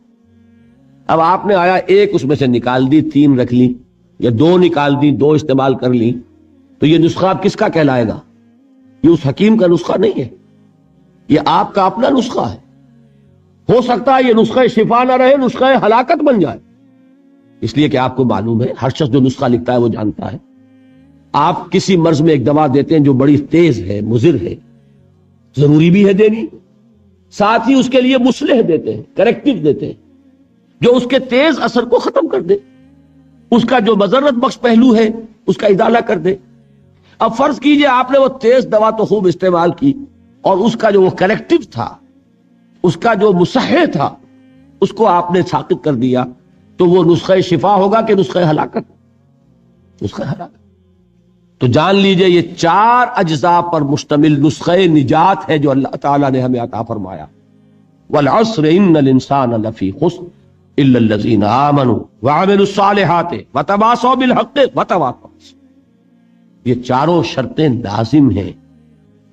اب آپ نے آیا ایک اس میں سے نکال دی، 3 رکھ لی، یا 2 نکال دی، 2 استعمال کر لی، تو یہ نسخہ اب کس کا کہلائے گا؟ یہ اس حکیم کا نسخہ نہیں ہے، یہ آپ کا اپنا نسخہ ہے. ہو سکتا ہے یہ نسخہ شفا نہ رہے، نسخہ ہلاکت بن جائے. اس لیے کہ آپ کو معلوم ہے، ہر شخص جو نسخہ لکھتا ہے وہ جانتا ہے، آپ کسی مرض میں ایک دوا دیتے ہیں جو بڑی تیز ہے، مضر ہے، ضروری بھی ہے دینی، ساتھ ہی اس کے لیے مصلح دیتے ہیں، کریکٹو دیتے ہیں جو اس کے تیز اثر کو ختم کر دے، اس کا جو مضرت بخش پہلو ہے اس کا ازالہ کر دے. اب فرض کیجئے آپ نے وہ تیز دوا تو خوب استعمال کی، اور اس کا جو وہ کریکٹو تھا، اس کا جو مصحح تھا، اس کو آپ نے ساقط کر دیا، تو وہ نسخہ شفا ہوگا کہ نسخہ ہلاکت؟ نسخہ ہلاکت. تو جان لیجئے یہ 4 اجزاء پر مشتمل نسخہ نجات ہے جو اللہ تعالیٰ نے ہمیں عطا فرمایا. والعصر ان الانسان لفی خسر الا الذین آمنوا وعملوا الصالحات وتواصوا بالحق وتواصوا بالصبر. یہ چاروں شرطیں لازم ہیں،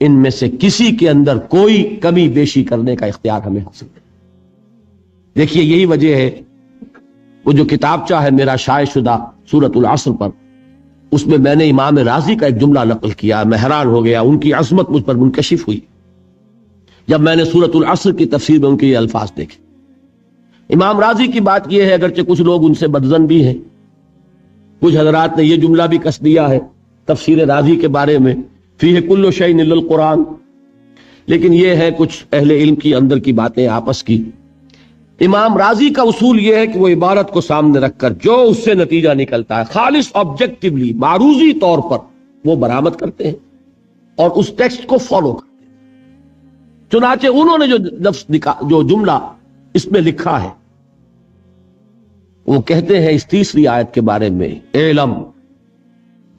ان میں سے کسی کے اندر کوئی کمی بیشی کرنے کا اختیار ہمیں حاصل ہے. دیکھیے یہی وجہ ہے، وہ جو کتابچہ ہے میرا شائع شدہ سورۃ العصر پر، اس میں میں نے امام رازی کا ایک جملہ نقل کیا. میں حیران ہو گیا، ان کی عظمت مجھ پر منکشف ہوئی جب میں نے سورۃ العصر کی تفسیر میں ان کے یہ الفاظ دیکھے. امام رازی کی بات یہ ہے، اگرچہ کچھ لوگ ان سے بدظن بھی ہیں، کچھ حضرات نے یہ جملہ بھی کس دیا ہے تفسیر رازی کے بارے میں، فیہ کل شیء الا القرآن، لیکن یہ ہے کچھ اہل علم کی اندر کی باتیں آپس کی. امام رازی کا اصول یہ ہے کہ وہ عبارت کو سامنے رکھ کر جو اس سے نتیجہ نکلتا ہے خالص آبجیکٹیولی، معروضی طور پر وہ برآمد کرتے ہیں اور اس ٹیکسٹ کو فالو کرتے ہیں. چنانچہ انہوں نے جو جملہ اس میں لکھا ہے، وہ کہتے ہیں اس 3 آیت کے بارے میں، اعلم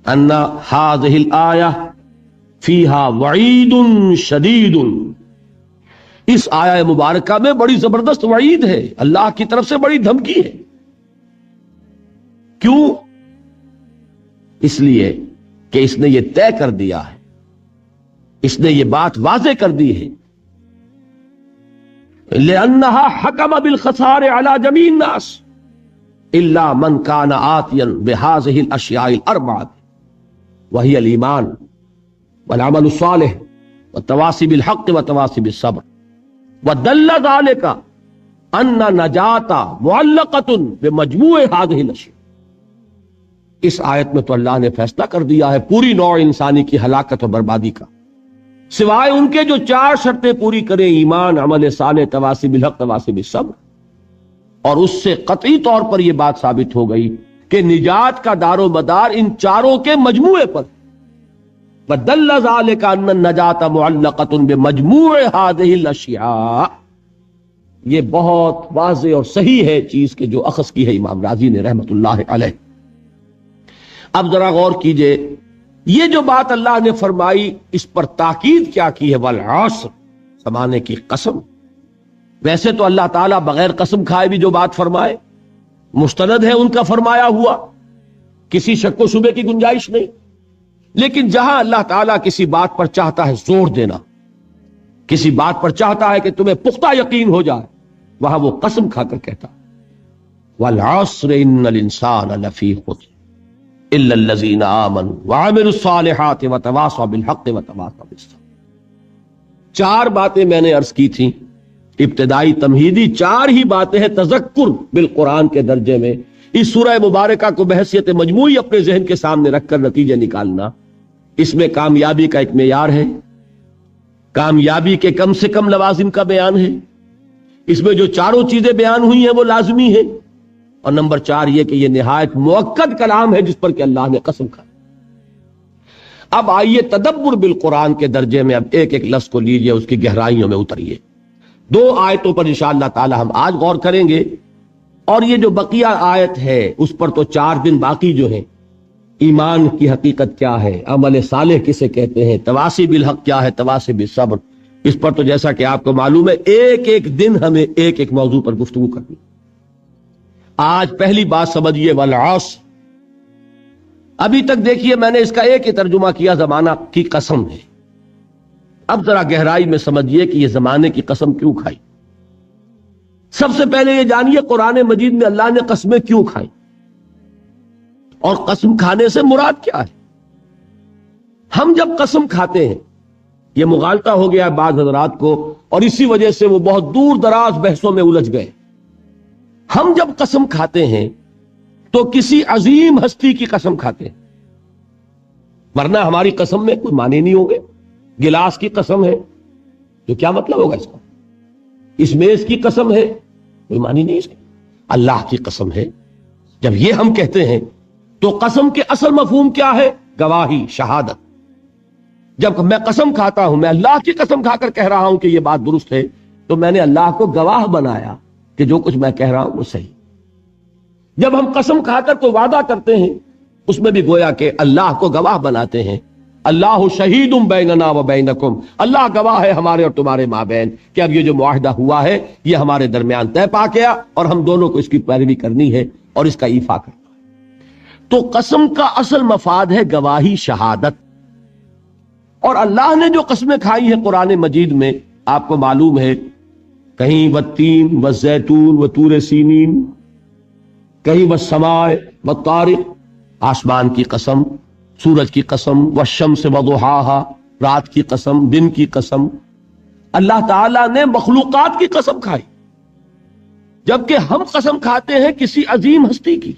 ان هذه الآیہ فیہا وعید شدید. اس آیہ مبارکہ میں بڑی زبردست وعید ہے، اللہ کی طرف سے بڑی دھمکی ہے. کیوں؟ اس لیے کہ اس نے یہ طے کر دیا ہے، اس نے یہ بات واضح کر دی ہے، لأنها حکم بالخسار على جميع الناس الا من كان آتيا بهذه الاشیاء الاربعة وهي الايمان والعمل الصالح والتواصي بالحق والتواصي بالصبر. ودل ذلك ان نجاة معلقة بمجموع هذه الاشیاء. اس آیت میں تو اللہ نے فیصلہ کر دیا ہے پوری نوع انسانی کی ہلاکت اور بربادی کا، سوائے ان کے جو 4 شرطیں پوری کریں، ایمان، عمل صالح، تواصی بالحق، تواصی بالصبر. اور اس سے قطعی طور پر یہ بات ثابت ہو گئی کہ نجات کا دار و مدار ان چاروں کے مجموعے پر. وَدَلَّ ذَلِكَ أَنَّ النَّجَاةَ مُعَلَّقَةٌ بِمَجْمُوعِ هَذِهِ الْأَشْيَاءِ. یہ بہت واضح اور صحیح ہے چیز کہ جو اخذ کی ہے امام رازی نے رحمت اللہ علیہ. اب ذرا غور کیجئے، یہ جو بات اللہ نے فرمائی اس پر تاکید کیا کی ہے، والعصر، زمانے کی قسم. ویسے تو اللہ تعالیٰ بغیر قسم کھائے بھی جو بات فرمائے مستند ہے ان کا فرمایا ہوا، کسی شک و شبے کی گنجائش نہیں. لیکن جہاں اللہ تعالیٰ کسی بات پر چاہتا ہے زور دینا، کسی بات پر چاہتا ہے کہ تمہیں پختہ یقین ہو جائے، وہاں وہ قسم کھا کر کہتا والعصر ان الانسان لفی خسر الا الذین آمنوا وعملوا الصالحات وتواصوا بالحق وتواصوا بالصبر. 4 باتیں میں نے عرض کی تھیں، ابتدائی تمہیدی 4 ہی باتیں ہیں تذکر بالقرآن کے درجے میں. اس سورہ مبارکہ کو بحیثیت مجموعی اپنے ذہن کے سامنے رکھ کر نتیجے نکالنا، اس میں کامیابی کا ایک معیار ہے، کامیابی کے کم سے کم لوازم کا بیان ہے، اس میں جو 4 چیزیں بیان ہوئی ہیں وہ لازمی ہیں، اور نمبر 4 یہ کہ یہ نہایت مؤکد کلام ہے جس پر کہ اللہ نے قسم کھائی. اب آئیے تدبر بالقرآن کے درجے میں اب ایک ایک لفظ کو لیجئے، اس کی گہرائیوں میں اتریے. 2 آیتوں پر انشاءاللہ تعالی ہم آج غور کریں گے، اور یہ جو بقیہ آیت ہے اس پر تو 4 دن باقی جو ہیں. ایمان کی حقیقت کیا ہے، عمل صالح کسے کہتے ہیں، تواصی بالحق کیا ہے، تواصی بالصبر، اس پر تو جیسا کہ آپ کو معلوم ہے ایک ایک دن ہمیں ایک ایک موضوع پر گفتگو کرنی. آج پہلی بات سمجھیے، والعصر. ابھی تک دیکھیے میں نے اس کا ایک ہی ترجمہ کیا، زمانہ کی قسم ہے. اب ذرا گہرائی میں سمجھیے کہ یہ زمانے کی قسم کیوں کھائی. سب سے پہلے یہ جانیے قرآن مجید میں اللہ نے قسمیں کیوں کھائیں اور قسم کھانے سے مراد کیا ہے. ہم جب قسم کھاتے ہیں، یہ مغالطہ ہو گیا بعض حضرات کو اور اسی وجہ سے وہ بہت دور دراز بحثوں میں الجھ گئے. ہم جب قسم کھاتے ہیں تو کسی عظیم ہستی کی قسم کھاتے ہیں، ورنہ ہماری قسم میں کوئی معنی نہیں ہوں گے. گلاس کی قسم ہے تو کیا مطلب ہوگا اس کا؟ اس میز کی قسم ہے، کوئی معنی نہیں اس کا. اللہ کی قسم ہے. جب یہ ہم کہتے ہیں تو قسم کے اصل مفہوم کیا ہے؟ گواہی، شہادت. جب میں قسم کھاتا ہوں، میں اللہ کی قسم کھا کر کہہ رہا ہوں کہ یہ بات درست ہے، تو میں نے اللہ کو گواہ بنایا کہ جو کچھ میں کہہ رہا ہوں وہ صحیح. جب ہم قسم کھا کر کوئی وعدہ کرتے ہیں، اس میں بھی گویا کہ اللہ کو گواہ بناتے ہیں. اللہ شہید بیننا و بینکم، اللہ گواہ ہے ہمارے اور تمہارے مابین کہ اب یہ جو معاہدہ ہوا ہے یہ ہمارے درمیان طے پا گیا اور ہم دونوں کو اس کی پیروی کرنی ہے اور اس کا ایفا کرنا ہے. تو قسم کا اصل مفاد ہے گواہی، شہادت. اور اللہ نے جو قسمیں کھائی ہیں قرآن مجید میں آپ کو معلوم ہے، کہیں والتین والزیتون وطور سینین، کہیں والسماء والطارق، آسمان کی قسم، سورج کی قسم، والشمس وضحاها، رات کی قسم، دن کی قسم. اللہ تعالیٰ نے مخلوقات کی قسم کھائی، جبکہ ہم قسم کھاتے ہیں کسی عظیم ہستی کی،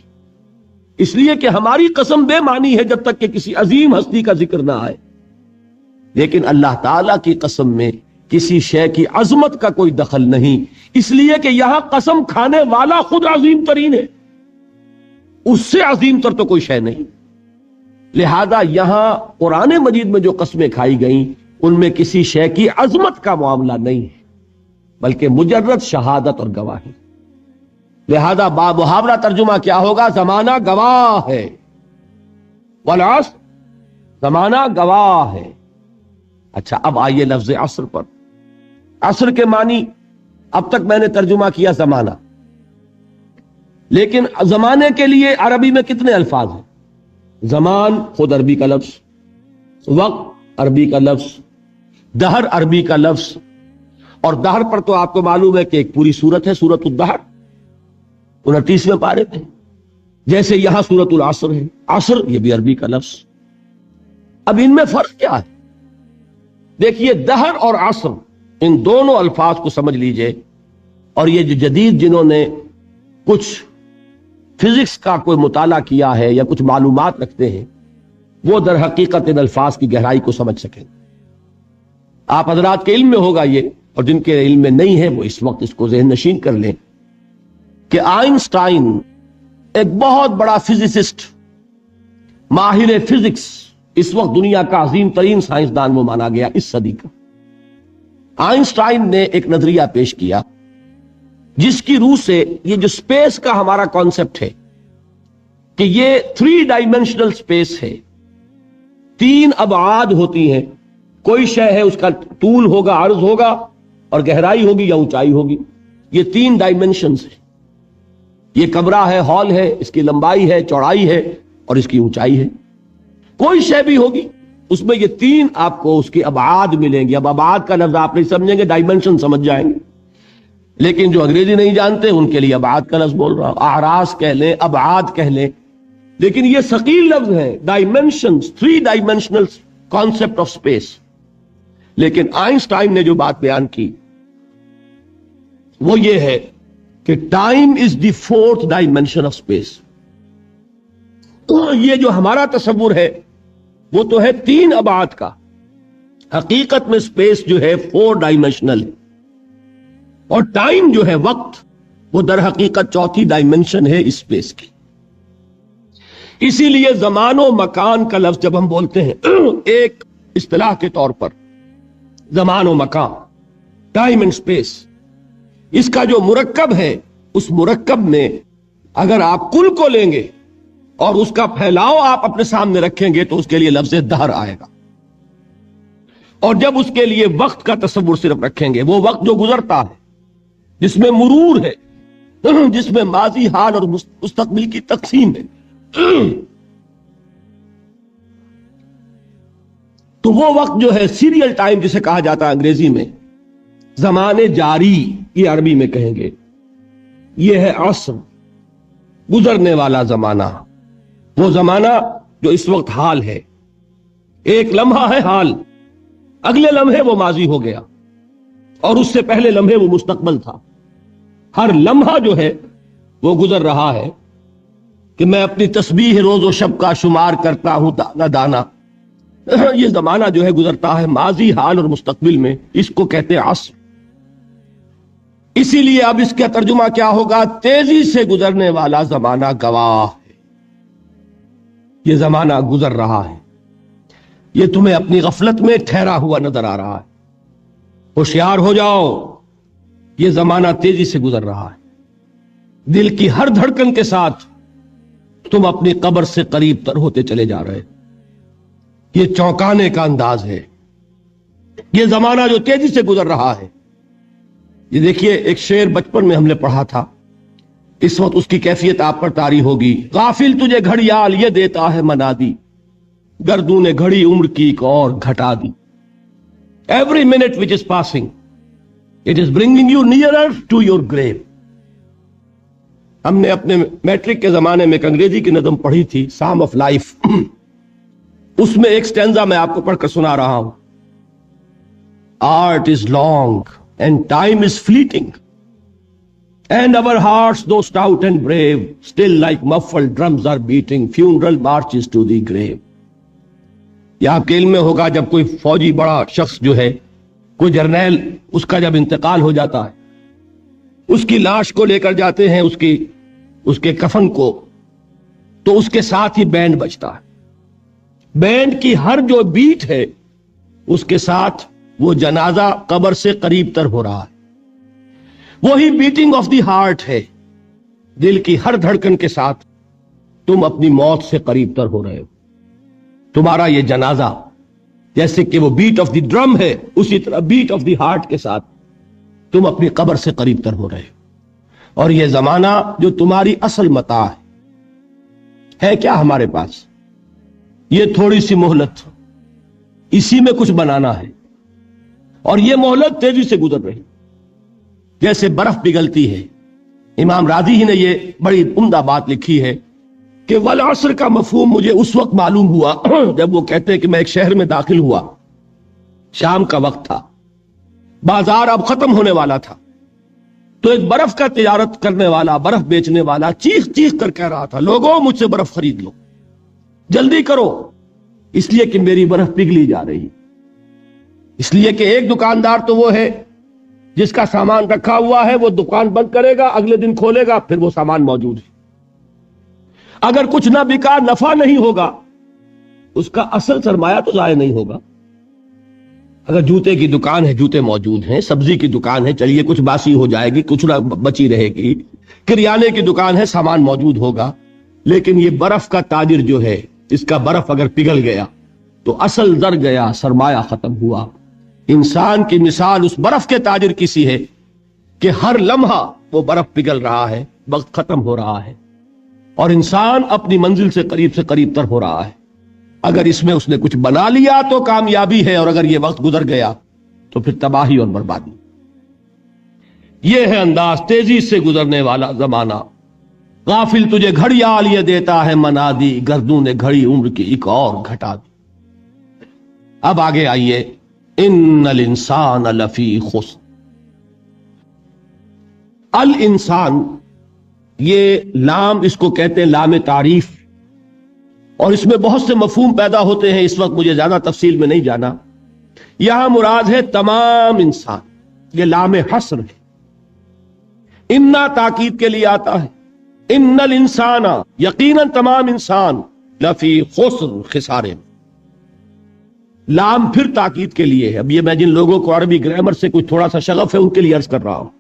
اس لیے کہ ہماری قسم بے معنی ہے جب تک کہ کسی عظیم ہستی کا ذکر نہ آئے. لیکن اللہ تعالیٰ کی قسم میں کسی شے کی عظمت کا کوئی دخل نہیں، اس لیے کہ یہاں قسم کھانے والا خود عظیم ترین ہے، اس سے عظیم تر تو کوئی شے نہیں. لہذا یہاں قرآن مجید میں جو قسمیں کھائی گئیں ان میں کسی شے کی عظمت کا معاملہ نہیں ہے، بلکہ مجرد شہادت اور گواہی. لہذا با محاورہ ترجمہ کیا ہوگا؟ زمانہ گواہ ہے، والعصر، زمانہ گواہ ہے. اچھا، اب آئیے لفظ عصر پر. عصر کے معنی اب تک میں نے ترجمہ کیا زمانہ، لیکن زمانے کے لیے عربی میں کتنے الفاظ ہیں؟ زمان خود عربی کا لفظ، وقت عربی کا لفظ، دہر عربی کا لفظ. اور دہر پر تو آپ کو معلوم ہے کہ ایک پوری سورت ہے، سورت الدہر، 29ویں پارے میں. جیسے یہاں سورت العصر ہے، عصر یہ بھی عربی کا لفظ. اب ان میں فرق کیا ہے؟ دیکھیے، دہر اور عصر، ان دونوں الفاظ کو سمجھ لیجئے. اور یہ جو جدید جنہوں نے کچھ فزکس کا کوئی مطالعہ کیا ہے یا کچھ معلومات رکھتے ہیں، وہ در حقیقت ان الفاظ کی گہرائی کو سمجھ سکیں. آپ حضرات کے علم میں ہوگا یہ، اور جن کے علم میں نہیں ہے وہ اس وقت اس کو ذہن نشین کر لیں کہ آئنسٹائن ایک بہت بڑا فزسسٹ، ماہر فزکس، اس وقت دنیا کا عظیم ترین سائنسدان وہ مانا گیا اس صدی کا. آئنسٹائن نے ایک نظریہ پیش کیا جس کی روح سے یہ جو سپیس کا ہمارا کانسیپٹ ہے کہ یہ 3 ڈائمینشنل سپیس ہے، 3 ابعاد ہوتی ہیں. کوئی شے ہے، اس کا طول ہوگا، عرض ہوگا، اور گہرائی ہوگی یا اونچائی ہوگی. یہ 3 ڈائمینشنز ہیں. یہ کمرہ ہے، ہال ہے، اس کی لمبائی ہے، چوڑائی ہے اور اس کی اونچائی ہے. کوئی شے بھی ہوگی اس میں یہ 3 آپ کو اس کی ابعاد ملیں گی. اب ابعاد کا لفظ آپ نہیں سمجھیں گے، ڈائمینشن سمجھ جائیں گے. لیکن جو انگریزی نہیں جانتے ان کے لیے ابعاد کا لفظ بول رہا ہوں، اعراض کہہ لیں، ابعاد کہہ لیں، لیکن یہ ثقیل لفظ ہے. Dimensions, 3 dimensional concept of space. لیکن آئنسٹائن نے جو بات بیان کی وہ یہ ہے کہ time is the 4th dimension of space. یہ جو ہمارا تصور ہے وہ تو ہے 3 ابعاد کا، حقیقت میں سپیس جو ہے 4 ڈائمینشنل ہے. اور ٹائم جو ہے، وقت، وہ در حقیقت 4تھی ڈائمینشن ہے اس سپیس کی. اسی لیے زمان و مکان کا لفظ جب ہم بولتے ہیں ایک اصطلاح کے طور پر، زمان و مکان، ٹائم اینڈ سپیس، اس کا جو مرکب ہے، اس مرکب میں اگر آپ کل کو لیں گے اور اس کا پھیلاؤ آپ اپنے سامنے رکھیں گے تو اس کے لیے لفظ دہر آئے گا. اور جب اس کے لیے وقت کا تصور صرف رکھیں گے، وہ وقت جو گزرتا ہے، جس میں مرور ہے، جس میں ماضی، حال اور مستقبل کی تقسیم ہے، تو وہ وقت جو ہے سیریل ٹائم جسے کہا جاتا ہے انگریزی میں، زمان جاری، یہ عربی میں کہیں گے. یہ ہے عصر، گزرنے والا زمانہ، وہ زمانہ جو اس وقت حال ہے۔ ایک لمحہ ہے حال، اگلے لمحے وہ ماضی ہو گیا، اور اس سے پہلے لمحے وہ مستقبل تھا۔ ہر لمحہ جو ہے وہ گزر رہا ہے کہ میں اپنی تسبیح روز و شب کا شمار کرتا ہوں دانا دانا۔ یہ زمانہ جو ہے گزرتا ہے ماضی، حال اور مستقبل میں، اس کو کہتے ہیں عصر۔ اسی لیے اب اس کا ترجمہ کیا ہوگا؟ تیزی سے گزرنے والا زمانہ گواہ ہے۔ یہ زمانہ گزر رہا ہے، یہ تمہیں اپنی غفلت میں ٹھہرا ہوا نظر آ رہا ہے۔ ہوشیار ہو جاؤ، یہ زمانہ تیزی سے گزر رہا ہے۔ دل کی ہر دھڑکن کے ساتھ تم اپنی قبر سے قریب تر ہوتے چلے جا رہے۔ یہ چونکانے کا انداز ہے، یہ زمانہ جو تیزی سے گزر رہا ہے۔ یہ دیکھیے، ایک شعر بچپن میں ہم نے پڑھا تھا، اس وقت اس کی کیفیت آپ پر طاری ہوگی۔ غافل تجھے گھڑیال یہ دیتا ہے منادی، گردوں نے گھڑی عمر کی ایک اور گھٹا دی۔ Every minute which is passing, it is bringing you nearer to your grave۔ ہم نے اپنے میٹرک کے زمانے میں ایک انگریزی کی نظم پڑھی تھی، سام آف لائف۔ اس میں ایک سٹینزا میں آپ کو پڑھ کر سنا رہا ہوں۔ Art is long and time is fleeting, and our hearts, though stout and brave, still like muffled drums are beating funeral marches to the grave۔ یہ آپ کے علم میں ہوگا، جب کوئی فوجی بڑا شخص جو ہے، کوئی جرنیل، اس کا جب انتقال ہو جاتا ہے، اس کی لاش کو لے کر جاتے ہیں اس کے کفن کو، تو اس کے ساتھ ہی بینڈ بجتا ہے۔ بینڈ کی ہر جو بیٹ ہے، اس کے ساتھ وہ جنازہ قبر سے قریب تر ہو رہا ہے۔ وہی بیٹنگ آف دی ہارٹ ہے، دل کی ہر دھڑکن کے ساتھ تم اپنی موت سے قریب تر ہو رہے ہو۔ تمہارا یہ جنازہ جیسے کہ وہ بیٹ آف دی ڈرم ہے، اسی طرح بیٹ آف دی ہارٹ کے ساتھ تم اپنی قبر سے قریب تر ہو رہے ہو۔ اور یہ زمانہ جو تمہاری اصل متاع ہے کیا ہمارے پاس؟ یہ تھوڑی سی مہلت، اسی میں کچھ بنانا ہے، اور یہ مہلت تیزی سے گزر رہی، جیسے برف پگھلتی ہے۔ امام راضی ہی نے یہ بڑی عمدہ بات لکھی ہے کہ والعصر کا مفہوم مجھے اس وقت معلوم ہوا جب وہ کہتے ہیں کہ میں ایک شہر میں داخل ہوا، شام کا وقت تھا، بازار اب ختم ہونے والا تھا، تو ایک برف کا تجارت کرنے والا، برف بیچنے والا چیخ چیخ کر کہہ رہا تھا، لوگوں مجھ سے برف خرید لو، جلدی کرو، اس لیے کہ میری برف پگھلی جا رہی۔ اس لیے کہ ایک دکاندار تو وہ ہے جس کا سامان رکھا ہوا ہے، وہ دکان بند کرے گا، اگلے دن کھولے گا، پھر وہ سامان موجود ہے۔ اگر کچھ نہ بکا، نفع نہیں ہوگا، اس کا اصل سرمایہ تو ضائع نہیں ہوگا۔ اگر جوتے کی دکان ہے، جوتے موجود ہیں، سبزی کی دکان ہے، چلیے کچھ باسی ہو جائے گی، کچھ نہ بچی رہے گی، کریانے کی دکان ہے، سامان موجود ہوگا، لیکن یہ برف کا تاجر جو ہے، اس کا برف اگر پگھل گیا تو اصل زر گیا، سرمایہ ختم ہوا۔ انسان کی مثال اس برف کے تاجر کی سی ہے کہ ہر لمحہ وہ برف پگھل رہا ہے، وقت ختم ہو رہا ہے، اور انسان اپنی منزل سے قریب تر ہو رہا ہے۔ اگر اس میں اس نے کچھ بنا لیا تو کامیابی ہے، اور اگر یہ وقت گزر گیا تو پھر تباہی اور بربادی۔ یہ ہے انداز تیزی سے گزرنے والا زمانہ۔ غافل تجھے گھڑیال یہ دیتا ہے منادی، گردوں نے گھڑی عمر کی ایک اور گھٹا دی۔ اب آگے آئیے، ان الانسان لفی خسر۔ الانسان، یہ لام، اس کو کہتے ہیں لام تعریف، اور اس میں بہت سے مفہوم پیدا ہوتے ہیں، اس وقت مجھے زیادہ تفصیل میں نہیں جانا۔ یہاں مراد ہے تمام انسان، یہ لام حصر ہے۔ انا تاکید کے لیے آتا ہے، ان الانسان، یقیناً تمام انسان، لفی خسر، خسارے میں۔ لام پھر تاکید کے لیے ہے۔ اب یہ میں جن لوگوں کو عربی گرامر سے کچھ تھوڑا سا شغف ہے ان کے لیے عرض کر رہا ہوں،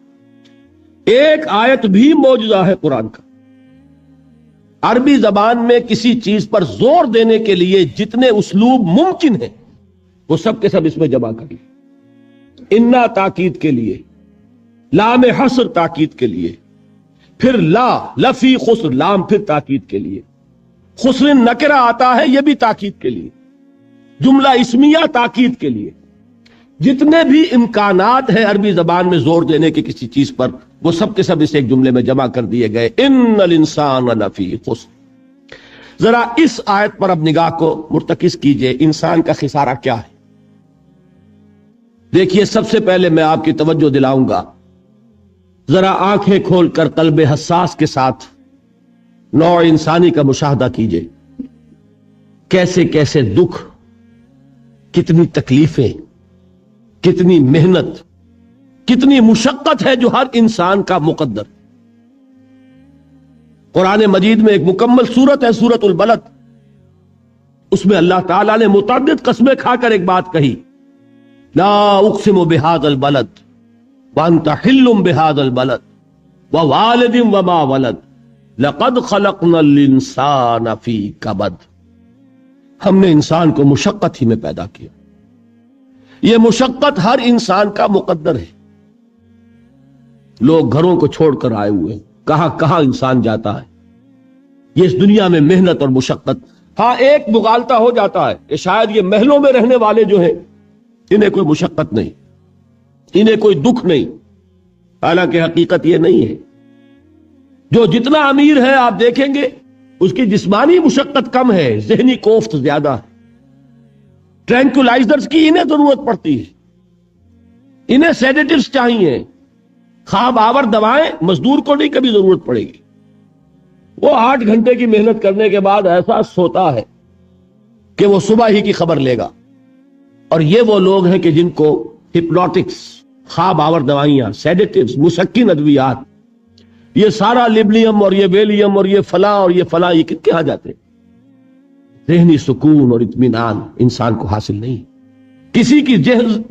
ایک آیت بھی معجزہ ہے قرآن کا۔ عربی زبان میں کسی چیز پر زور دینے کے لیے جتنے اسلوب ممکن ہیں وہ سب کے سب اس میں جمع کر لیں۔ انا تاکید کے لیے، لام حصر تاکید کے لیے، پھر لا لفی خسر، لام پھر تاکید کے لیے، خسر نکرہ آتا ہے، یہ بھی تاکید کے لیے، جملہ اسمیہ تاکید کے لیے، جتنے بھی امکانات ہیں عربی زبان میں زور دینے کے کسی چیز پر، وہ سب کے سب اس ایک جملے میں جمع کر دیے گئے، ان الانسان لفی خسر۔ ذرا اس آیت پر اب نگاہ کو مرتکز کیجئے، انسان کا خسارہ کیا ہے؟ دیکھیے، سب سے پہلے میں آپ کی توجہ دلاؤں گا، ذرا آنکھیں کھول کر قلب حساس کے ساتھ نوع انسانی کا مشاہدہ کیجئے، کیسے کیسے دکھ، کتنی تکلیفیں، کتنی محنت، کتنی مشقت ہے جو ہر انسان کا مقدر۔ قرآن مجید میں ایک مکمل سورت ہے، سورت البلد، اس میں اللہ تعالیٰ نے متعدد قسمیں کھا کر ایک بات کہی، لا اقسم بہذا البلد وانت حل بہذا البلد ووالد وما ولد لقد خلقنا الانسان فی کبد۔ ہم نے انسان کو مشقت ہی میں پیدا کیا، یہ مشقت ہر انسان کا مقدر ہے۔ لوگ گھروں کو چھوڑ کر آئے ہوئے ہیں، کہاں کہاں انسان جاتا ہے، یہ اس دنیا میں محنت اور مشقت۔ ہاں ایک مغالطہ ہو جاتا ہے کہ شاید یہ محلوں میں رہنے والے جو ہیں انہیں کوئی مشقت نہیں، انہیں کوئی دکھ نہیں، حالانکہ حقیقت یہ نہیں ہے۔ جو جتنا امیر ہے آپ دیکھیں گے اس کی جسمانی مشقت کم ہے، ذہنی کوفت زیادہ ہے۔ ٹرینکولائزرز کی انہیں ضرورت پڑتی ہے، انہیں سیڈیٹیوز چاہیے، خواب آور دوائیں مزدور کو نہیں کبھی ضرورت پڑے گی۔ وہ 8 گھنٹے کی محنت کرنے کے بعد ایسا سوتا ہے کہ وہ صبح ہی کی خبر لے گا۔ اور یہ وہ لوگ ہیں کہ جن کو ہپنوٹکس، خواب آور دوائیاں، سیڈیٹیوز، مسکن ادویات، یہ سارا لیبلیم اور یہ ویلیم اور یہ فلاں اور یہ فلاں، یہ کہاں جاتے ہیں؟ ذہنی سکون اور اطمینان انسان کو حاصل نہیں۔ کسی کی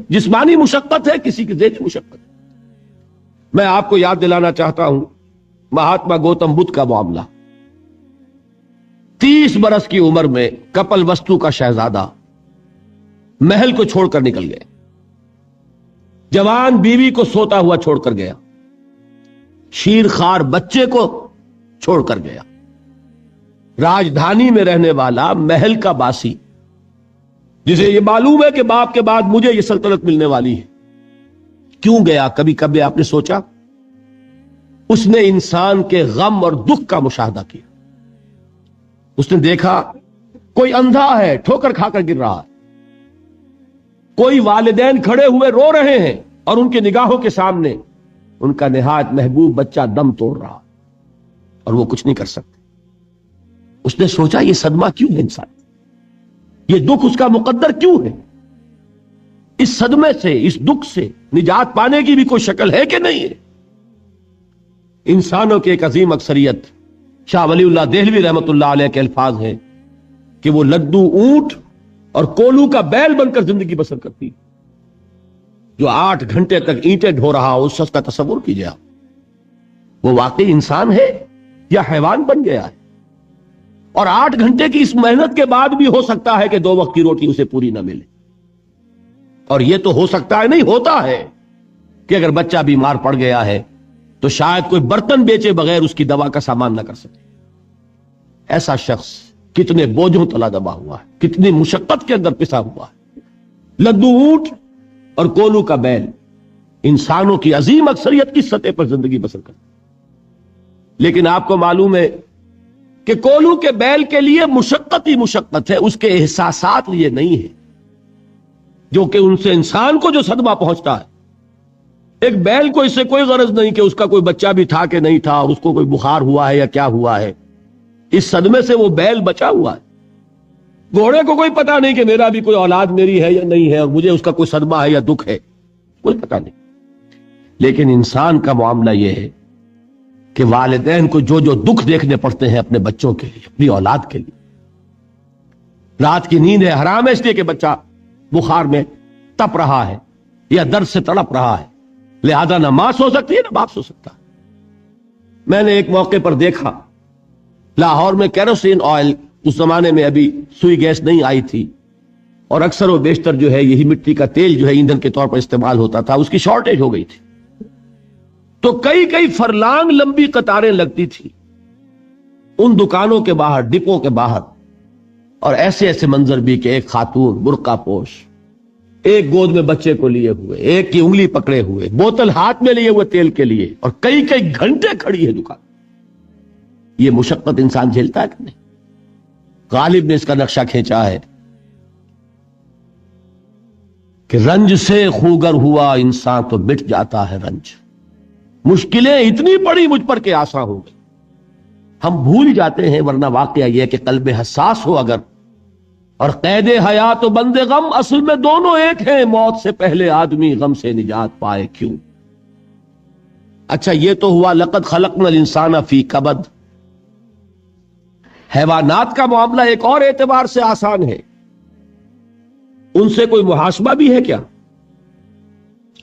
جسمانی مشقت ہے، کسی کی ذہنی مشقت۔ میں آپ کو یاد دلانا چاہتا ہوں مہاتما گوتم بدھ کا معاملہ۔ 30 برس کی عمر میں کپل وستو کا شہزادہ محل کو چھوڑ کر نکل گئے، جوان بیوی کو سوتا ہوا چھوڑ کر گیا، شیر خوار بچے کو چھوڑ کر گیا۔ راجدھانی میں رہنے والا محل کا باسی، جسے یہ معلوم ہے کہ باپ کے بعد مجھے یہ سلطنت ملنے والی ہے، کیوں گیا؟ کبھی کبھی آپ نے سوچا؟ اس نے انسان کے غم اور دکھ کا مشاہدہ کیا۔ اس نے دیکھا کوئی اندھا ہے، ٹھوکر کھا کر گر رہا ہے، کوئی والدین کھڑے ہوئے رو رہے ہیں اور ان کی نگاہوں کے سامنے ان کا نہایت محبوب بچہ دم توڑ رہا اور وہ کچھ نہیں کر سکتے۔ اس نے سوچا یہ صدمہ کیوں ہے انسان، یہ دکھ اس کا مقدر کیوں ہے؟ اس صدمے سے، اس دکھ سے نجات پانے کی بھی کوئی شکل ہے کہ نہیں ہے؟ انسانوں کی ایک عظیم اکثریت، شاہ ولی اللہ دہلوی رحمت اللہ علیہ کے الفاظ ہیں کہ وہ لڈو اونٹ اور کولو کا بیل بن کر زندگی بسر کرتی، جو 8 گھنٹے تک اینٹیں ڈھو رہا ہو، اس شخص کا تصور کیجئے آپ، وہ واقعی انسان ہے یا حیوان بن گیا ہے؟ اور 8 گھنٹے کی اس محنت کے بعد بھی ہو سکتا ہے کہ 2 وقت کی روٹی اسے پوری نہ ملے۔ اور یہ تو ہو سکتا ہے، نہیں ہوتا ہے، کہ اگر بچہ بیمار پڑ گیا ہے تو شاید کوئی برتن بیچے بغیر اس کی دوا کا سامان نہ کر سکے۔ ایسا شخص کتنے بوجھوں تلا دبا ہوا ہے، کتنی مشقت کے اندر پسا ہوا ہے۔ لڈو اونٹ اور کولو کا بیل انسانوں کی عظیم اکثریت کی سطح پر زندگی بسر کرتی، لیکن آپ کو معلوم ہے کہ کولو کے بیل کے لیے مشقت ہی مشقت ہے، اس کے احساسات لیے نہیں ہے، جو کہ ان سے انسان کو جو صدمہ پہنچتا ہے۔ ایک بیل کو اس سے کوئی غرض نہیں کہ اس کا کوئی بچہ بھی تھا کہ نہیں تھا، اس کو کوئی بخار ہوا ہے یا کیا ہوا ہے، اس صدمے سے وہ بیل بچا ہوا ہے۔ گھوڑے کو کوئی پتہ نہیں کہ میرا بھی کوئی اولاد میری ہے یا نہیں ہے، اور مجھے اس کا کوئی صدمہ ہے یا دکھ ہے، کوئی پتہ نہیں۔ لیکن انسان کا معاملہ یہ ہے کہ والدین کو جو جو دکھ دیکھنے پڑتے ہیں اپنے بچوں کے لیے، اپنی اولاد کے لیے۔ رات کی نیند ہے حرام ہے اس لیے کہ بچہ بخار میں تپ رہا ہے یا درد سے تڑپ رہا ہے، لہذا نہ ماں سو سکتی ہے نہ باپ سو سکتا۔ میں نے ایک موقع پر دیکھا، لاہور میں کیروسین آئل، اس زمانے میں ابھی سوئی گیس نہیں آئی تھی، اور اکثر و بیشتر جو ہے یہی مٹی کا تیل جو ہے ایندھن کے طور پر استعمال ہوتا تھا، اس کی شارٹیج ہو گئی تھی، تو کئی فرلانگ لمبی قطاریں لگتی تھی ان دکانوں کے باہر، ڈپو کے باہر، اور ایسے ایسے منظر بھی کہ ایک خاتون برقع پوش ایک گود میں بچے کو لیے ہوئے، ایک کی انگلی پکڑے ہوئے، بوتل ہاتھ میں لیے ہوئے تیل کے لیے، اور کئی کئی گھنٹے کھڑی ہے دکان. یہ مشقت انسان جھیلتا ہے کہ نہیں؟ غالب نے اس کا نقشہ کھینچا ہے کہ رنج سے خوگر ہوا انسان تو مٹ جاتا ہے رنج. مشکلیں اتنی بڑی مجھ پر کہ آسان ہو گئی. ہم بھول جاتے ہیں، ورنہ واقعہ یہ ہے کہ قلب حساس ہو اگر، اور قید حیات و بند غم اصل میں دونوں ایک ہیں. موت سے پہلے آدمی غم سے نجات پائے کیوں؟ اچھا یہ تو ہوا لقد خلقنا الانسان فی کبد. حیوانات کا معاملہ ایک اور اعتبار سے آسان ہے. ان سے کوئی محاسبہ بھی ہے کیا؟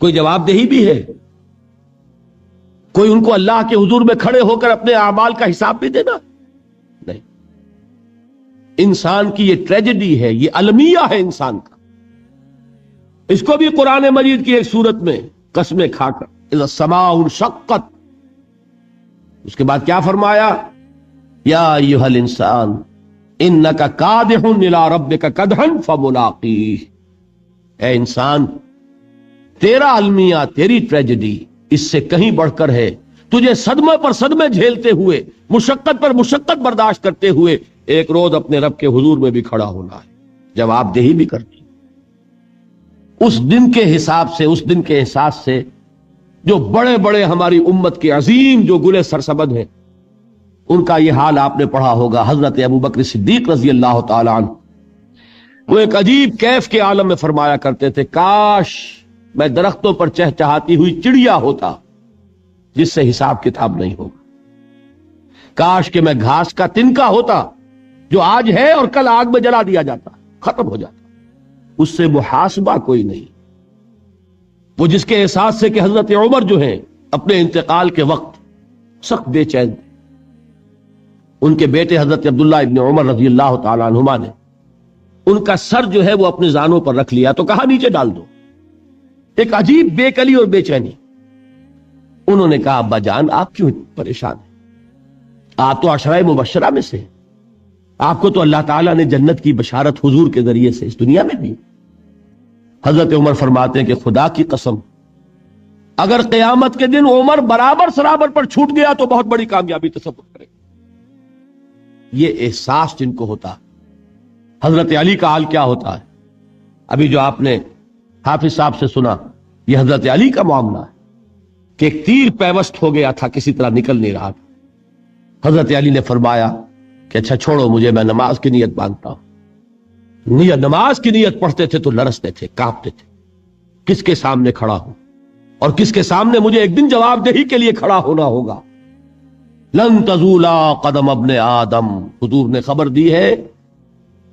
کوئی جواب دہی بھی ہے؟ کوئی ان کو اللہ کے حضور میں کھڑے ہو کر اپنے اعمال کا حساب بھی دینا؟ نہیں. انسان کی یہ ٹریجڈی ہے، یہ المیہ ہے انسان کا. اس کو بھی قرآن مجید کی ایک سورت میں قسمیں کھا کر اذا السماء انشقت، اس کے بعد کیا فرمایا؟ یا ایھا الانسان انک کادح الی ربک کدحا فملاقیہ. اے انسان، تیرا المیہ، تیری ٹریجڈی اس سے کہیں بڑھ کر ہے. تجھے صدمے پر صدمے جھیلتے ہوئے، مشقت پر مشقت برداشت کرتے ہوئے ایک روز اپنے رب کے حضور میں بھی کھڑا ہونا ہے، جواب دہی بھی کرتی. اس دن کے حساب سے، اس دن کے احساس سے جو بڑے بڑے ہماری امت کے عظیم جو گلے سرسبد ہیں، ان کا یہ حال آپ نے پڑھا ہوگا. حضرت ابوبکر صدیق رضی اللہ تعالی عنہ وہ ایک عجیب کیف کے عالم میں فرمایا کرتے تھے، کاش میں درختوں پر چہچہاتی ہوئی چڑیا ہوتا جس سے حساب کتاب نہیں ہوگا. کاش کہ میں گھاس کا تنکا ہوتا جو آج ہے اور کل آگ میں جلا دیا جاتا، ختم ہو جاتا، اس سے محاسبہ کوئی نہیں. وہ جس کے احساس سے کہ حضرت عمر جو ہیں اپنے انتقال کے وقت سخت بے چین تھے. ان کے بیٹے حضرت عبداللہ ابن عمر رضی اللہ تعالی عنہما نے ان کا سر جو ہے وہ اپنے زانوں پر رکھ لیا تو کہا نیچے ڈال دو. ایک عجیب بے کلی اور بے چینی. انہوں نے کہا ابا جان آپ کیوں پریشان ہیں؟ آپ تو عشرہ مبشرہ میں سے، آپ کو تو اللہ تعالیٰ نے جنت کی بشارت حضور کے ذریعے سے اس دنیا میں دی. حضرت عمر فرماتے ہیں کہ خدا کی قسم اگر قیامت کے دن عمر برابر سرابر پر چھوٹ گیا تو بہت بڑی کامیابی تصور کرے. یہ احساس جن کو ہوتا، حضرت علی کا حال کیا ہوتا ہے؟ ابھی جو آپ نے حافظ صاحب سے سنا، یہ حضرت علی کا معاملہ ہے کہ ایک تیر پیوست ہو گیا تھا، کسی طرح نکل نہیں رہا تھا. حضرت علی نے فرمایا کہ اچھا چھوڑو مجھے، میں نماز کی نیت باندھتا ہوں. نماز کی نیت پڑھتے تھے تو لرزتے تھے، کانپتے تھے. کس کے سامنے کھڑا ہوں اور کس کے سامنے مجھے ایک دن جواب دہی کے لیے کھڑا ہونا ہوگا. لن تزولا قدم ابن آدم، حضور نے خبر دی ہے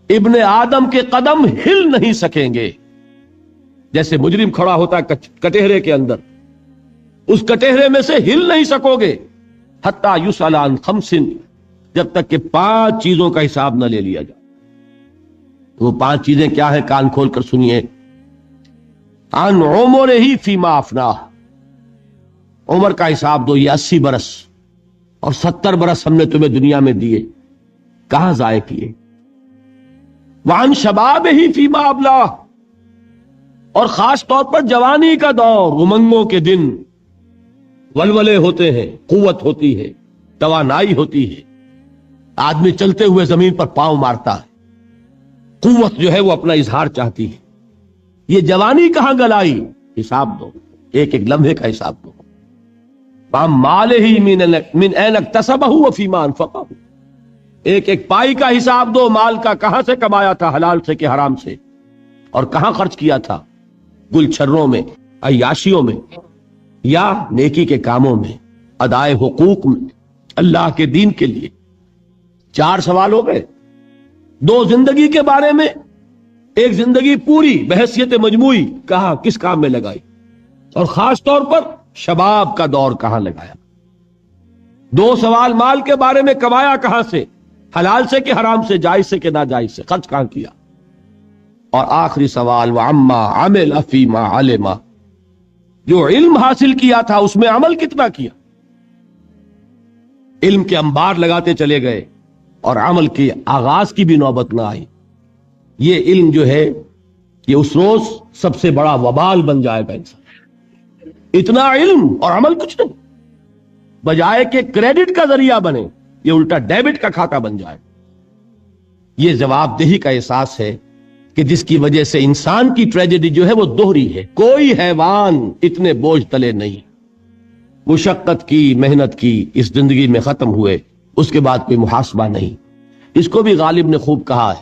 ابن آدم کے قدم ہل نہیں سکیں گے. جیسے مجرم کھڑا ہوتا ہے کٹہرے کے اندر، اس کٹہرے میں سے ہل نہیں سکو گے حتی یسأل عن خمس، جب تک کہ 5 چیزوں کا حساب نہ لے لیا جائے. وہ 5 چیزیں کیا ہیں؟ کان کھول کر سنیے. عن عمرہ فیما افناہ، عمر کا حساب دو. یہ 80 برس اور 70 برس ہم نے تمہیں دنیا میں دیے، کہاں ضائع کیے؟ وعن شبابہ فیما ابلاہ، اور خاص طور پر جوانی کا دور، امنگوں کے دن، ولولے ہوتے ہیں، قوت ہوتی ہے، توانائی ہوتی ہے، آدمی چلتے ہوئے زمین پر پاؤں مارتا ہے، قوت جو ہے وہ اپنا اظہار چاہتی ہے. یہ جوانی کہاں گلائی؟ حساب دو، ایک ایک لمحے کا حساب دو. مالہ من این اکتسبہ وفیما انفقہ، ایک ایک پائی کا حساب دو. مال کا کہاں سے کمایا تھا، حلال سے کہ حرام سے، اور کہاں خرچ کیا تھا، گل چھروں میں، عیاشیوں میں، یا نیکی کے کاموں میں، ادائے حقوق میں، اللہ کے دین کے لیے. 4 سوال ہو گئے. 2 زندگی کے بارے میں، ایک زندگی پوری بحیثیت مجموعی کہاں کس کام میں لگائی، اور خاص طور پر شباب کا دور کہاں لگایا. 2 سوال مال کے بارے میں، کمایا کہاں سے، حلال سے کہ حرام سے، جائز سے کہ ناجائز سے، خرچ کہاں کیا. اور آخری سوال وعما عمل فیما علم، جو علم حاصل کیا تھا اس میں عمل کتنا کیا. علم کے انبار لگاتے چلے گئے اور عمل کے آغاز کی بھی نوبت نہ آئی. یہ علم جو ہے یہ اس روز سب سے بڑا وبال بن جائے گا انسان. اتنا علم اور عمل کچھ نہیں، بجائے کہ کریڈٹ کا ذریعہ بنے یہ الٹا ڈیبٹ کا کھاتا بن جائے. یہ جواب دہی کا احساس ہے کہ جس کی وجہ سے انسان کی ٹریجڈی جو ہے وہ دوہری ہے. کوئی حیوان اتنے بوجھ تلے نہیں، مشقت کی، محنت کی، اس زندگی میں ختم ہوئے، اس کے بعد کوئی محاسبہ نہیں. اس کو بھی غالب نے خوب کہا ہے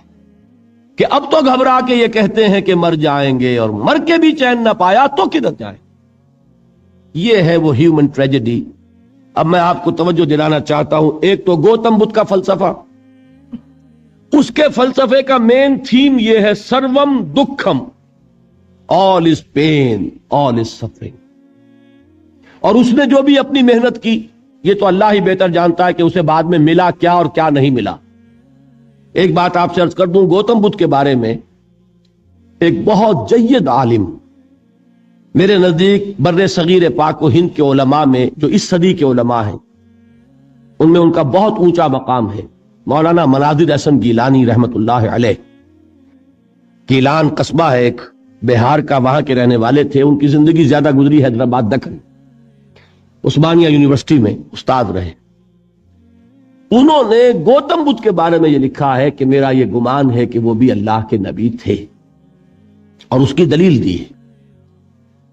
کہ اب تو گھبرا کے یہ کہتے ہیں کہ مر جائیں گے، اور مر کے بھی چین نہ پایا تو کدھر جائیں. یہ ہے وہ ہیومن ٹریجڈی. اب میں آپ کو توجہ دلانا چاہتا ہوں، ایک تو گوتم بدھ کا فلسفہ، اس کے فلسفے کا مین تھیم یہ ہے سروم دکھم، آل از پین، آل از سفرنگ. اور اس نے جو بھی اپنی محنت کی یہ تو اللہ ہی بہتر جانتا ہے کہ اسے بعد میں ملا کیا اور کیا نہیں ملا. ایک بات آپ سے عرض کر دوں گوتم بدھ کے بارے میں، ایک بہت جید عالم میرے نزدیک بر صغیر پاک و ہند کے علماء میں جو اس صدی کے علماء ہیں ان میں ان کا بہت اونچا مقام ہے، مولانا مناظر احسن گیلانی رحمت اللہ علیہ. گیلان قصبہ ہے ایک بہار کا، وہاں کے رہنے والے تھے. ان کی زندگی زیادہ گزری حیدرآباد دکن، عثمانیہ یونیورسٹی میں استاد رہے. انہوں نے گوتم بدھ کے بارے میں یہ لکھا ہے کہ میرا یہ گمان ہے کہ وہ بھی اللہ کے نبی تھے، اور اس کی دلیل دی ہے.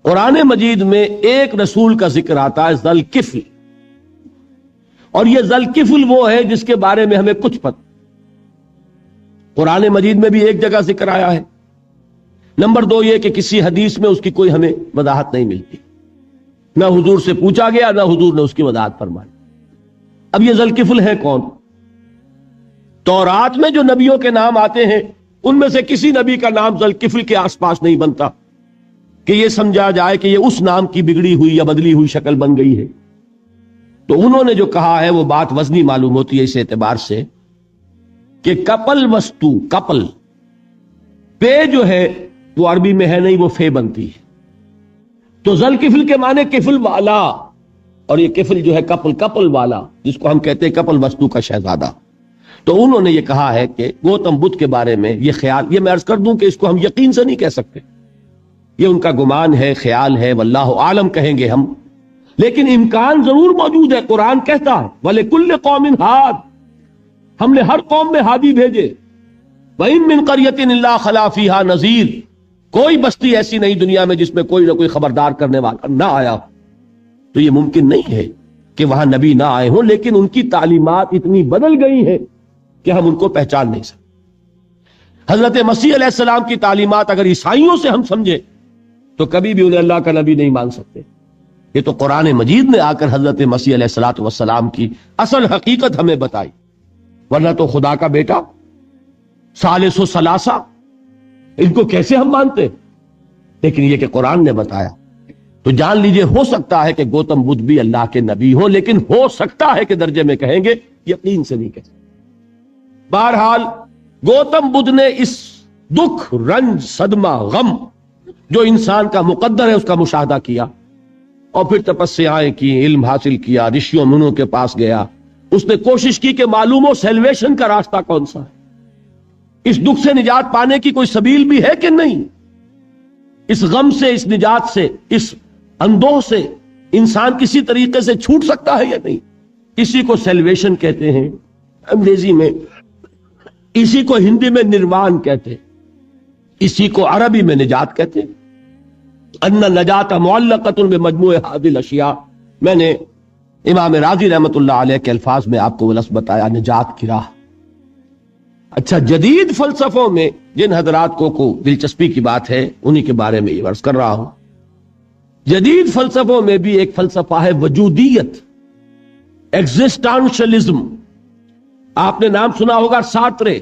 قرآن مجید میں ایک رسول کا ذکر آتا ہے، ذوالکفل، اور یہ ذوالکفل وہ ہے جس کے بارے میں ہمیں کچھ پتہ. قرآن مجید میں بھی ایک جگہ ذکر آیا ہے. نمبر 2 یہ کہ کسی حدیث میں اس کی کوئی ہمیں وضاحت نہیں ملتی، نہ حضور سے پوچھا گیا نہ حضور نے اس کی وضاحت فرمائی. اب یہ ذوالکفل ہے کون؟ تورات میں جو نبیوں کے نام آتے ہیں ان میں سے کسی نبی کا نام ذوالکفل کے آس پاس نہیں بنتا کہ یہ سمجھا جائے کہ یہ اس نام کی بگڑی ہوئی یا بدلی ہوئی شکل بن گئی ہے. تو انہوں نے جو کہا ہے وہ بات وزنی معلوم ہوتی ہے اس اعتبار سے کہ کپل وستو، کپل پے جو ہے وہ عربی میں ہے نہیں، وہ فے بنتی ہے. تو ذوالکفل کے معنی کفل والا، اور یہ کفل جو ہے کپل، کپل والا، جس کو ہم کہتے ہیں کپل وستو کا شہزادہ. تو انہوں نے یہ کہا ہے کہ گوتم بدھ کے بارے میں یہ خیال، یہ میں عرض کر دوں کہ اس کو ہم یقین سے نہیں کہہ سکتے، یہ ان کا گمان ہے، خیال ہے، واللہ عالم کہیں گے ہم، لیکن امکان ضرور موجود ہے. قرآن کہتا ہے وَلِكُلِّ قَوْمٍ ہاد، ہم نے ہر قوم میں ہادی بھیجے. وَإِن مِّن قَرْيَةٍ إِلَّا خَلَا فِيهَا نَذِيرٌ، کوئی بستی ایسی نہیں دنیا میں جس میں کوئی نہ کوئی خبردار کرنے والا نہ آیا. تو یہ ممکن نہیں ہے کہ وہاں نبی نہ آئے ہوں، لیکن ان کی تعلیمات اتنی بدل گئی ہیں کہ ہم ان کو پہچان نہیں سکتے. حضرت مسیح علیہ السلام کی تعلیمات اگر عیسائیوں سے ہم سمجھیں تو کبھی بھی انہیں اللہ کا نبی نہیں مان سکتے. یہ تو قرآن مجید نے آ کر حضرت مسیح علیہ السلام کی اصل حقیقت ہمیں بتائی، ورنہ تو خدا کا بیٹا، ثالث و ثلاثہ، ان کو کیسے ہم مانتے؟ لیکن یہ کہ قرآن نے بتایا. تو جان لیجئے ہو سکتا ہے کہ گوتم بدھ بھی اللہ کے نبی ہو، لیکن ہو سکتا ہے کہ درجے میں کہیں گے، یقین سے نہیں کہتے. بہرحال گوتم بدھ نے اس دکھ، رنج، صدمہ، غم جو انسان کا مقدر ہے اس کا مشاہدہ کیا، اور پھر تپسیائیں کی، علم حاصل کیا، رشیوں منوں کے پاس گیا. اس نے کوشش کی کہ معلوم ہو سیلویشن کا راستہ کون سا ہے، اس دکھ سے نجات پانے کی کوئی سبیل بھی ہے کہ نہیں، اس غم سے، اس نجات سے، اس اندوہ سے انسان کسی طریقے سے چھوٹ سکتا ہے یا نہیں. اسی کو سیلویشن کہتے ہیں انگریزی میں، اسی کو ہندی میں نروان کہتے ہیں، اسی کو عربی میں نجات کہتے ہیں. ان نجات معلقۃ بمجموع هذه الاشیاء. میں نے امام راضی رحمت اللہ علیہ کے الفاظ میں آپ کو لفظ بتایا، نجات کی راہ. اچھا، جدید فلسفوں میں جن حضرات کو دلچسپی کی بات ہے انہی کے بارے میں یہ عرض کر رہا ہوں. جدید فلسفوں میں بھی ایک فلسفہ ہے وجودیت، ایگزسٹانشلزم. آپ نے نام سنا ہوگا سارترے،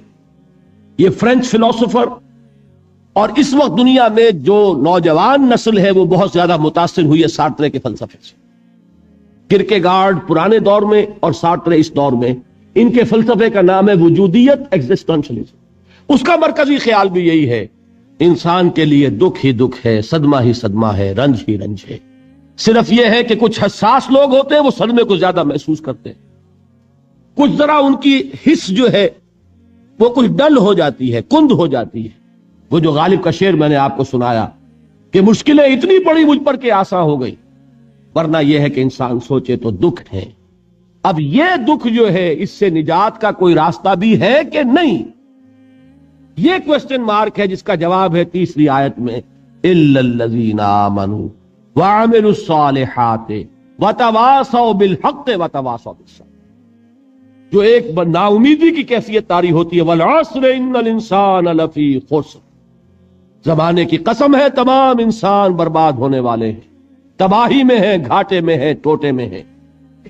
یہ فرینچ فلسفر. اور اس وقت دنیا میں جو نوجوان نسل ہے وہ بہت زیادہ متاثر ہوئی ہے سارترے کے فلسفے سے. کرکیگارڈ پرانے دور میں اور سارترے اس دور میں، ان کے فلسفے کا نام ہے وجودیت، ایگزسٹانشلزم. اس کا مرکزی خیال بھی یہی ہے، انسان کے لیے دکھ ہی دکھ ہے، صدمہ ہی صدمہ ہے، رنج ہی رنج ہے. صرف یہ ہے کہ کچھ حساس لوگ ہوتے ہیں وہ صدمے کو زیادہ محسوس کرتے ہیں، کچھ ذرا ان کی حس جو ہے وہ کچھ ڈل ہو جاتی ہے، کند ہو جاتی ہے. وہ جو غالب کا شعر میں نے آپ کو سنایا کہ مشکلیں اتنی پڑی مجھ پر کہ آسان ہو گئی، ورنہ یہ ہے کہ انسان سوچے تو دکھ ہے۔ اب یہ دکھ جو ہے اس سے نجات کا کوئی راستہ بھی ہے کہ نہیں، یہ کوسچن مارک ہے، جس کا جواب ہے تیسری آیت میں الا الذین آمنوا وعملوا الصالحات وتواصوا بالحق وتواصوا بالصبر۔ جو ایک نا امیدی کی کیفیت طاری ہوتی ہے، والعصر ان الانسان لفی خسر، زمانے کی قسم ہے تمام انسان برباد ہونے والے ہیں، تباہی میں ہیں، گھاٹے میں ہیں، ٹوٹے میں ہیں۔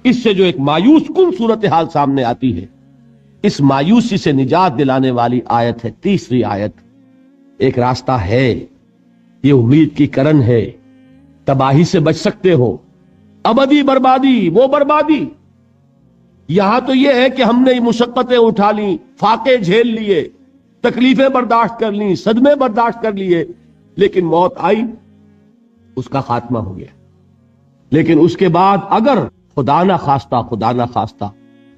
اس سے جو ایک مایوس کن صورتحال سامنے آتی ہے، اس مایوسی سے نجات دلانے والی آیت ہے تیسری آیت۔ ایک راستہ ہے، یہ امید کی کرن ہے، تباہی سے بچ سکتے ہو، ابدی بربادی وہ بربادی۔ یہاں تو یہ ہے کہ ہم نے مشقتیں اٹھا لیں، فاقے جھیل لیے، تکلیفیں برداشت کر لیں، صدمے برداشت کر لیے، لیکن موت آئی، اس کا خاتمہ ہو گیا۔ لیکن اس کے بعد اگر خدا نہ خواستہ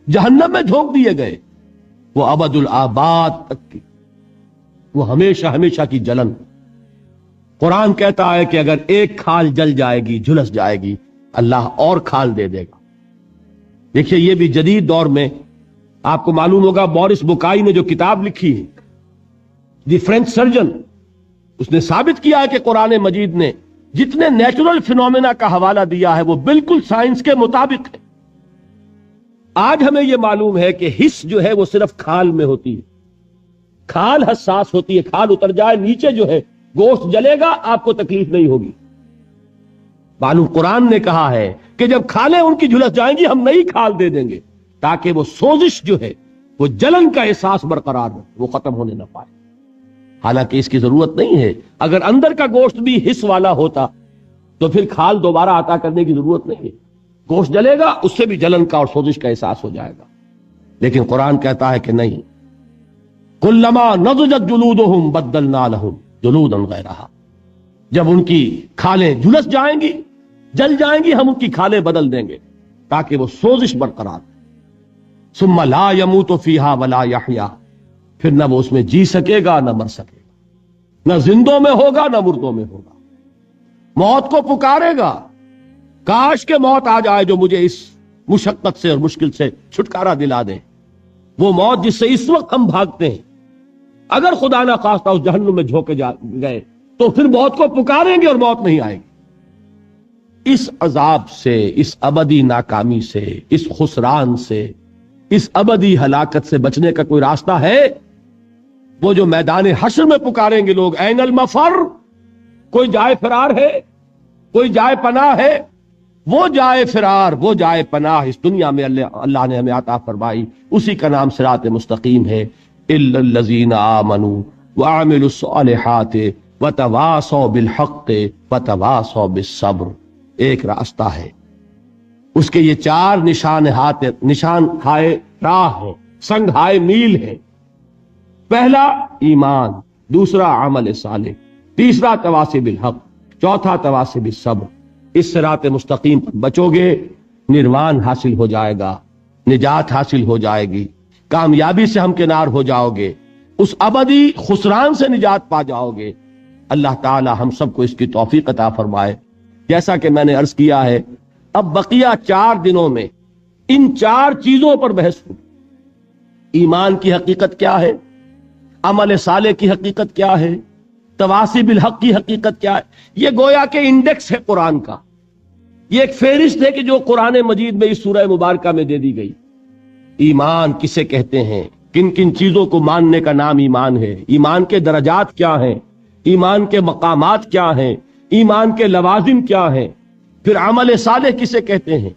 جہنم میں جھونک دیے گئے، وہ ابد الآباد تک کی، وہ ہمیشہ ہمیشہ کی جلن۔ قرآن کہتا ہے کہ اگر ایک کھال جل جائے گی، جھلس جائے گی، اللہ اور کھال دے دے گا۔ دیکھیے یہ بھی جدید دور میں آپ کو معلوم ہوگا، بورس بکائی نے جو کتاب لکھی ہے دی فرینچ سرجن، اس نے ثابت کیا ہے کہ قرآن مجید نے جتنے نیچرل فینومینا کا حوالہ دیا ہے وہ بالکل سائنس کے مطابق ہے۔ آج ہمیں یہ معلوم ہے کہ حس جو ہے وہ صرف کھال میں ہوتی ہے، کھال حساس ہوتی ہے، کھال اتر جائے نیچے جو ہے گوشت جلے گا، آپ کو تکلیف نہیں ہوگی۔ معلوم قرآن نے کہا ہے کہ جب کھالیں ان کی جھلس جائیں گی، ہم نئی کھال دے دیں گے تاکہ وہ سوزش جو ہے، وہ جلن کا احساس برقرار ہو، وہ ختم ہونے نہ پائے۔ حالانکہ اس کی ضرورت نہیں ہے، اگر اندر کا گوشت بھی حس والا ہوتا تو پھر کھال دوبارہ عطا کرنے کی ضرورت نہیں ہے، گوشت جلے گا، اس سے بھی جلن کا اور سوزش کا احساس ہو جائے گا۔ لیکن قرآن کہتا ہے کہ نہیں، کلما نضجت جلودہم بدلنا لہم جلودا غیرہا، جب ان کی کھالیں جھلس جائیں گی، جل جائیں گی، ہم ان کی کھالیں بدل دیں گے تاکہ وہ سوزش برقرار رہے۔ ثم لا يموت فیہا ولا یحیا، پھر نہ وہ اس میں جی سکے گا نہ مر سکے گا، نہ زندوں میں ہوگا نہ مردوں میں ہوگا۔ موت کو پکارے گا، کاش کہ موت آ جائے جو مجھے اس مشقت سے اور مشکل سے چھٹکارا دلا دے۔ وہ موت جس سے اس وقت ہم بھاگتے ہیں، اگر خدا نہ خواستہ اس جہنم میں جھونکے گئے تو پھر موت کو پکاریں گے اور موت نہیں آئے گی۔ اس عذاب سے، اس ابدی ناکامی سے، اس خسران سے، اس ابدی ہلاکت سے بچنے کا کوئی راستہ ہے؟ وہ جو میدان حشر میں پکاریں گے لوگ، این المفر، کوئی جائے فرار ہے، کوئی جائے پناہ ہے؟ وہ جائے فرار، وہ جائے پناہ اس دنیا میں اللہ نے ہمیں عطا فرمائی، اسی کا نام صراط مستقیم ہے۔ الا الذین آمنوا وعملوا الصالحات وتواصوا بالحق وتواصوا بالصبر۔ ایک راستہ ہے، اس کے یہ چار نشان ہائے راہ ہیں، سنگ ہائے میل ہیں۔ پہلا ایمان، دوسرا عمل صالح، تیسرا تواصی بالحق، چوتھا تواصی بالصبر۔ اس صراط مستقیم پر بچو گے، نروان حاصل ہو جائے گا، نجات حاصل ہو جائے گی، کامیابی سے ہمکنار ہو جاؤ گے، اس ابدی خسران سے نجات پا جاؤ گے۔ اللہ تعالی ہم سب کو اس کی توفیق عطا فرمائے۔ جیسا کہ میں نے عرض کیا ہے، اب بقیہ 4 دنوں میں ان 4 چیزوں پر بحث ہوگی۔ ایمان کی حقیقت کیا ہے، عمل صالح کی حقیقت کیا ہے، تواصی بالحق کی حقیقت کیا ہے۔ یہ گویا کہ انڈیکس ہے قرآن کا، یہ ایک فہرست ہے کہ جو قرآن مجید میں اس سورہ مبارکہ میں دے دی گئی۔ ایمان کسے کہتے ہیں، کن کن چیزوں کو ماننے کا نام ایمان ہے، ایمان کے درجات کیا ہیں، ایمان کے مقامات کیا ہیں، ایمان کے لوازم کیا ہیں، پھر عمل صالح کسے کہتے ہیں۔